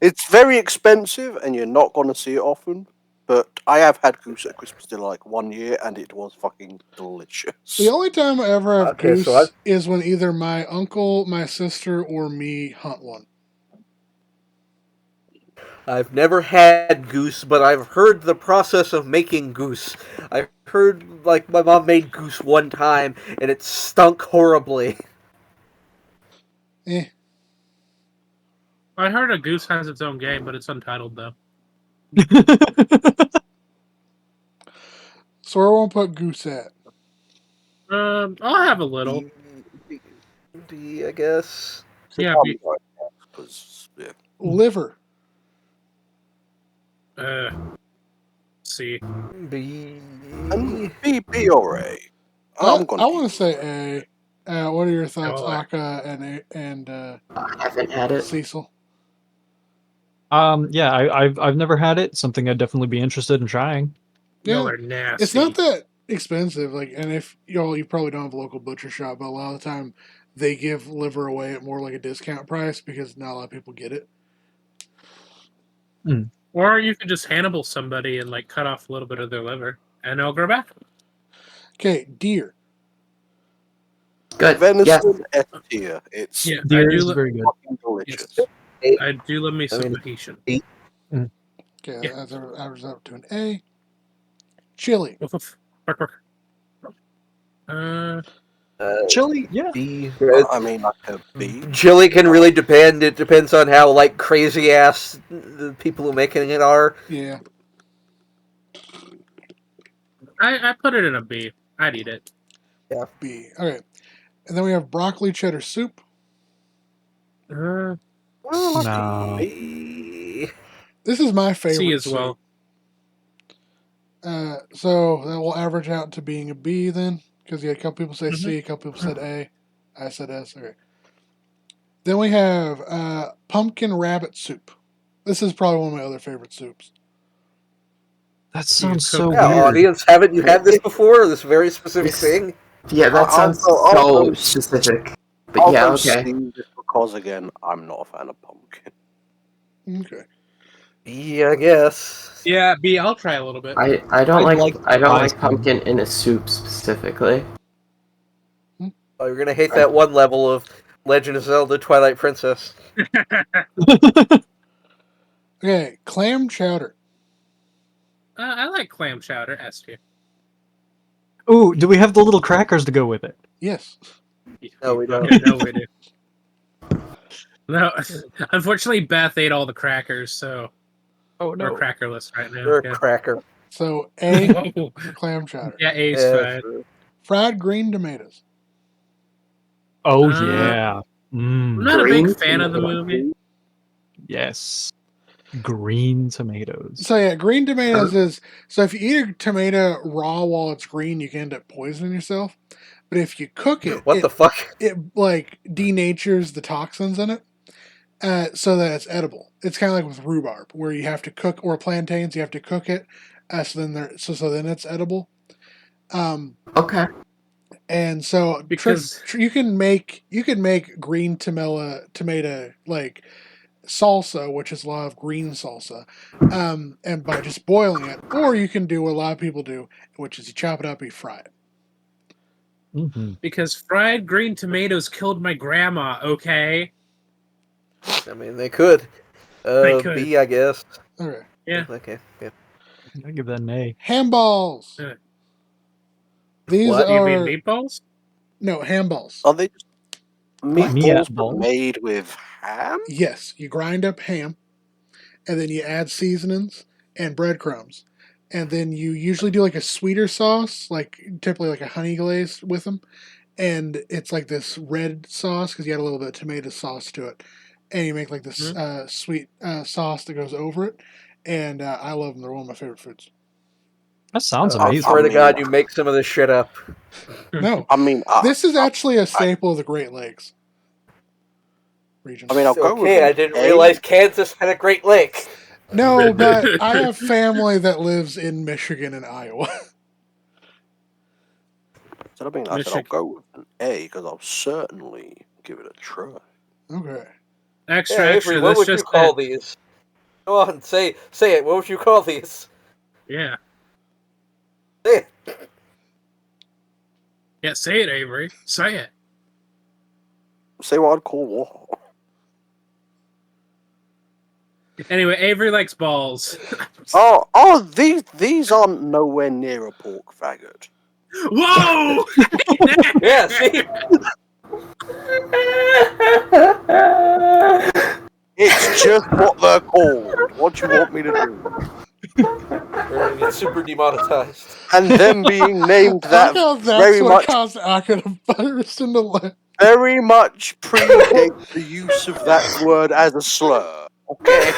It's very expensive, and you're not going to see it often. But I have had goose at Christmas dinner like 1 year, and it was fucking delicious. The only time I ever have Okay, goose so is when either my uncle, my sister, or me hunt one. I've never had goose, but I've heard the process of making goose. I heard, like, my mom made goose one time, and it stunk horribly. Eh. I heard a goose has its own game, but it's untitled though. So where won't put goose at? I'll have a little. B, I guess. Yeah, I'm B- going F, 'cause, yeah. Liver. C. B. And B or A. I I'm going want to say A. What are your thoughts, Oh, I- Aka and I haven't had it. Cecil? Yeah, I've never had it. Something I'd definitely be interested in trying. Y'all Yeah, are nasty. it's not that expensive. Like, and if you probably don't have a local butcher shop, but a lot of the time they give liver away at more like a discount price because not a lot of people get it. Or you could just Hannibal somebody and like cut off a little bit of their liver, and it'll grow back. Okay, deer. Good. Venison S tier. It's Yeah, Deer I do. is very good. fucking delicious. Yes, I do love me some Tahitian. Okay, Yeah. that's averages up to an A. Chili. Woof, woof. Bark, bark. Chili, yeah. B. I mean, like a B. Chili can really depend. It depends on how like crazy ass the people who making it are. Yeah. I put it in a B. I'd eat it. B. Okay. And then we have broccoli cheddar soup. Uh, No. B. This is my favorite C as soup. well. So that will average out to being a B then, because a couple people say C, a couple people said A. I said S. Okay. Then we have pumpkin rabbit soup. This is probably one of my other favorite soups. That sounds cook so it. Yeah, weird. audience, haven't you had this before? This very specific thing? Yeah, that sounds I'll- so specific. But I'll yeah, go okay. C just because, again, I'm not a fan of pumpkin. Okay. B, I guess. Yeah, B. I'll try a little bit. I don't I like like I don't ice like cream. pumpkin in a soup specifically. Oh, you're gonna hate that one level of Legend of Zelda: Twilight Princess. Okay, clam chowder. I like clam chowder. S tier. Ooh, do we have the little crackers to go with it? Yes. No, we don't. Okay, no, we do. No, unfortunately, Beth ate all the crackers, so Oh we're crackerless right now. You're a Yeah. cracker. So A Oh, for clam chowder. yeah, A's Yeah, fine. Fried green tomatoes. Oh Uh, yeah. I'm Mm, not a Green big fan of the tomato. movie. yes. Green tomatoes. So yeah, green tomatoes is so if you eat a tomato raw while it's green, you can end up poisoning yourself. But if you cook it, What the fuck? it like denatures the toxins in it, so that it's edible. It's kind of like with rhubarb, where you have to cook, or plantains, you have to cook it, so then it's edible. Okay. And so Because- you can make green tomato like salsa, which is a lot of green salsa, and by just boiling it, or you can do what a lot of people do, which is you chop it up, you fry it. Mhm. Because fried green tomatoes killed my grandma. Okay. I mean, they could. They could. B, I guess. Okay, Yeah. Okay. Yeah. I give that an A. handballs. Yeah. These What? Do you are mean meatballs? no handballs. Are they just meatballs but Meatballs? made with ham? Yes, you grind up ham, and then you add seasonings and breadcrumbs, and then you usually do like a sweeter sauce, like typically like a honey glaze with them, and it's like this red sauce because you add a little bit of tomato sauce to it, and you make like this sweet sauce that goes over it, and I love them. They're one of my favorite foods. That sounds I amazing. swear to God, you make some of this shit up. No, I mean, this is actually a staple of the Great Lakes region. I mean, I'll go with Okay, an I didn't A. realize Kansas had a Great Lake. No, but I have family that lives in Michigan and Iowa. So I mean, I said I'll go with an A because I'll certainly give it a try. Okay. Extra, Yeah, extra. Avery, what That's would you just call it. these? Go on, say it. What would you call these? Yeah. Say it. Yeah, say it, Avery. Say it. Say what I'd call what? Anyway, Avery likes balls. Oh, these aren't nowhere near a pork faggot. Whoa! Yeah, see? It's just what they're called. What do you want me to do? We're gonna get super demonetized. And them being named I that know that's very what much, caused Aka to virus into life. very much predate the use of that word as a slur. Okay.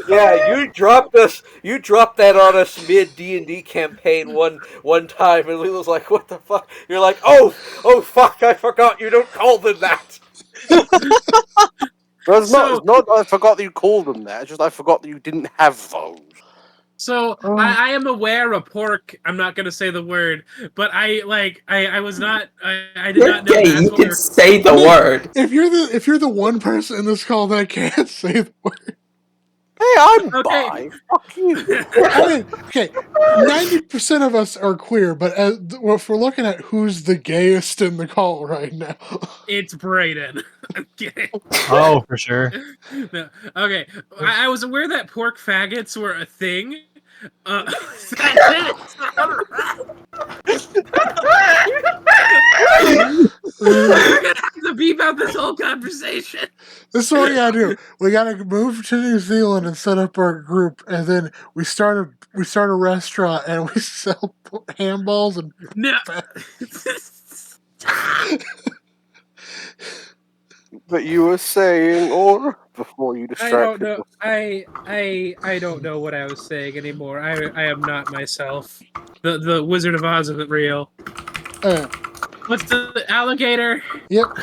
Yeah, you dropped that on us mid D&D campaign one time, and Lila's like, "What the fuck?" You're like, "Oh fuck, I forgot you don't call them that." No, it's not that I forgot that you called them that. It's just I forgot that you didn't have those. So I am aware of pork. I'm not gonna say the word, but I was not. I did You're not know gay. that's You what can we're. say the word. If you're the one person in this call that can't say the word, Hey, I'm Okay. bi. Fuck you. I mean, okay, 90% of us are queer, but if we're looking at who's the gayest in the call right now, It's Brayden. I'm kidding. Oh, for sure. No. Okay, I was aware that pork faggots were a thing. That's it. We're gonna have to beep out this whole conversation. this is what we gotta do. We gotta move to New Zealand and set up our group, and then we start a restaurant and we sell handballs and No. But you were saying, or before you I distracted. don't know. I don't know what I was saying anymore. I am not myself. The Wizard of Oz isn't real. What's the alligator? Yep,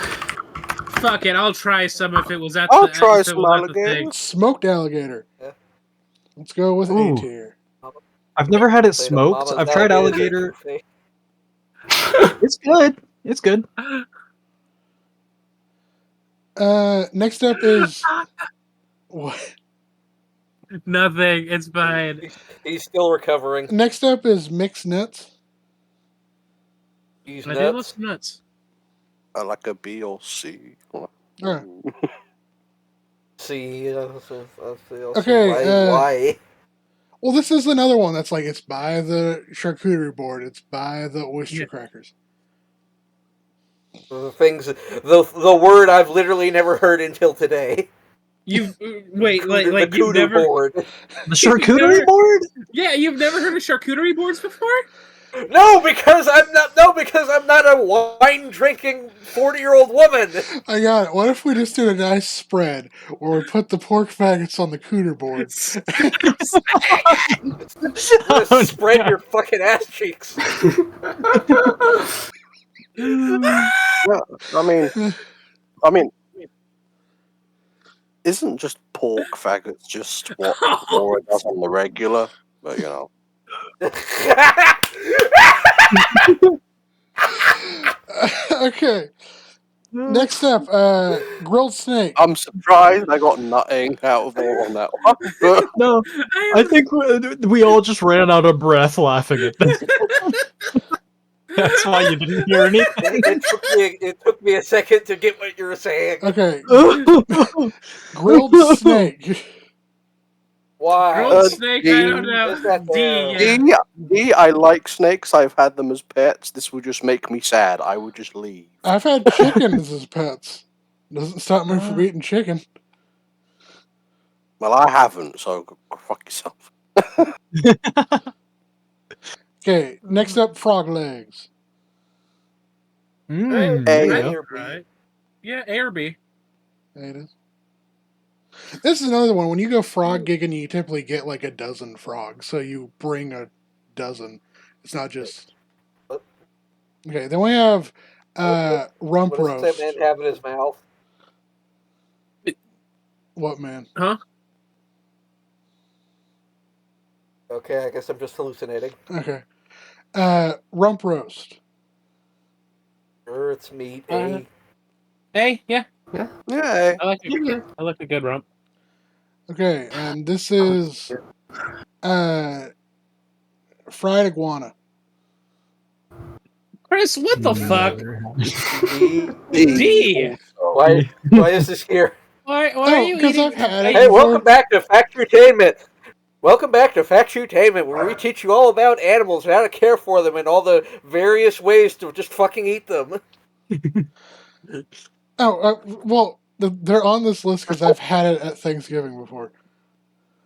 Fuck it, I'll try some if it was at I'll the try if it some was at the alligator. thing. smoked alligator. Yeah. Let's go with A Ooh. tier. I've never had it Played a smoked. mama's I've tried alligator. thing. It's good. It's good. Next up is what? Nothing. It's fine. He's still recovering. Next up is mixed nuts. He's I do love nuts. some nuts. I like a B or C. Alright. See, Okay, why? Well, this is another one that's like it's by the charcuterie board. It's by the oyster Yeah. crackers. The word I've literally never heard until today. You wait, the like you've cooter never? board. The charcuterie never- board? Yeah, you've never heard of charcuterie boards before? No, because I'm not a wine drinking 40-year-old woman. I got it. What if we just did a nice spread where we put the pork faggots on the cooter board? You're gonna Oh, spread no. your fucking ass cheeks. Well, I mean, isn't just pork faggots just what Laura does on the regular? But you know, Okay. Next up, grilled snake. I'm surprised I got nothing out of all on that one. But No, I think we all just ran out of breath laughing at this. That's why you didn't hear anything. It took me a second to get what you were saying. Okay, grilled snake. Why? Grilled snake. I don't D. know. Is that D. there? Yeah. D, I like snakes. I've had them as pets. This would just make me sad. I would just leave. I've had chickens as pets. Doesn't stop me from eating chicken. Well, I haven't, so go fuck yourself. Okay, next up, frog legs. Mm, A. there you A go. or B? Right. Yeah, A or B. There it is. This is another one. When you go frog gigging, you typically get like a dozen frogs, so you bring a dozen. It's not just. Okay, then we have rump What does that roast. man have in his mouth? What man? Huh? Okay, I guess I'm just hallucinating. Okay, rump roast. Sure, it's meat. A. Yeah. Yeah. I like a good rump. Okay, and this is fried iguana. Chris, what the fuck? D. D. Why is this here? Why are you because eating? I've had it. Hey, welcome back to Factutainment. Welcome back to Factutainment, where we teach you all about animals and how to care for them and all the various ways to just fucking eat them. Well, they're on this list because I've had it at Thanksgiving before.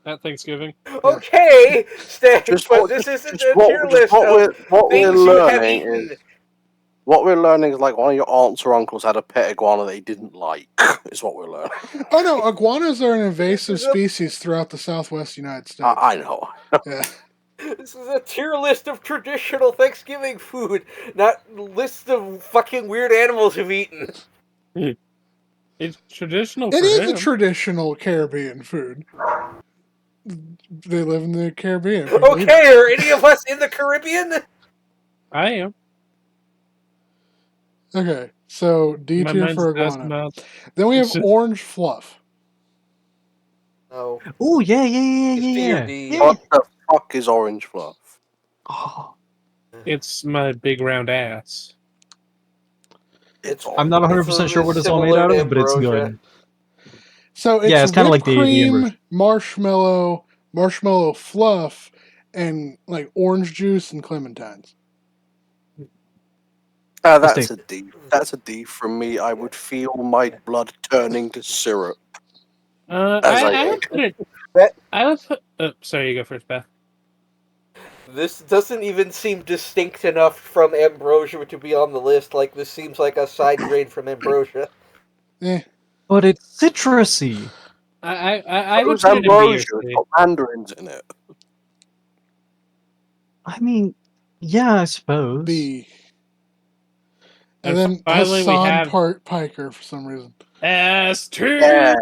At Thanksgiving. Okay, Stan, Just but what- this isn't just a what- tier just list what of we're things you have learning eaten. What we're learning is like one of your aunts or uncles had a pet iguana they didn't like. Is what we're learning. Oh no, iguanas are an invasive species throughout the Southwest United States. I know. Yeah. This is a tier list of traditional Thanksgiving food, not lists of fucking weird animals you've eaten. It's traditional. It for is him. a traditional Caribbean food. They live in the Caribbean. Okay, are any of us in the Caribbean? I am. Okay, so D My tier mind's for just iguana. not. Then we have It's just- orange fluff. No. Oh yeah, It's D or yeah. D. Yeah. What the fuck is orange fluff? Oh, It's my big round ass. It's I'm not orange. 100% sure what it's all made similar out to of, but it's ambrosia. good. So it's Yeah, it's kinda whipped like the cream, inverse. marshmallow fluff, and like orange juice and clementines. Let's That's taste a D. That's a D from me. I would feel my blood turning to syrup as I I would ate. put it. That I would put. Oh, sorry, you go first, Beth. this doesn't even seem distinct enough from ambrosia to be on the list. Like this seems like a side grade from ambrosia. Eh. But it's citrusy. I would It's put it in B or ambrosia. It's C. got mandarins in it. I mean, yeah, I suppose. B. And And then finally, we Hassan have Piker for some reason. S tier. Yeah.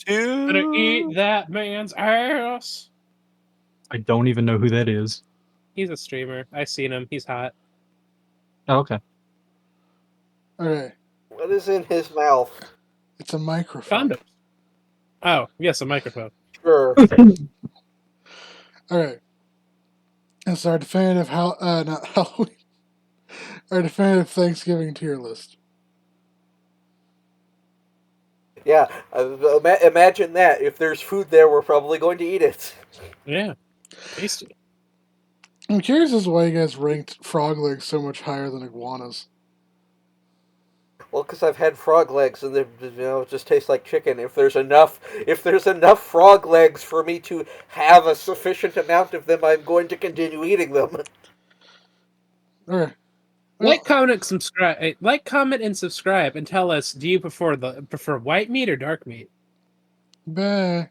Gonna eat Two. that man's ass. I don't even know who that is. He's a streamer. I've seen him. He's hot. Oh, okay. Okay, What is in his mouth? it's a microphone. Condoms. Oh, yes, a microphone. Sure. All right, it's our definitive not Halloween, our definitive Thanksgiving tier list. Yeah. Imagine that. If there's food there, we're probably going to eat it. Yeah. Tasty. I'm curious as to why you guys ranked frog legs so much higher than iguanas. Well, because I've had frog legs, and they it just taste like chicken. If there's enough frog legs for me to have a sufficient amount of them, I'm going to continue eating them. All right. Like, comment, subscribe. Like, comment, and subscribe, and tell us: do you prefer white meat or dark meat? Bye.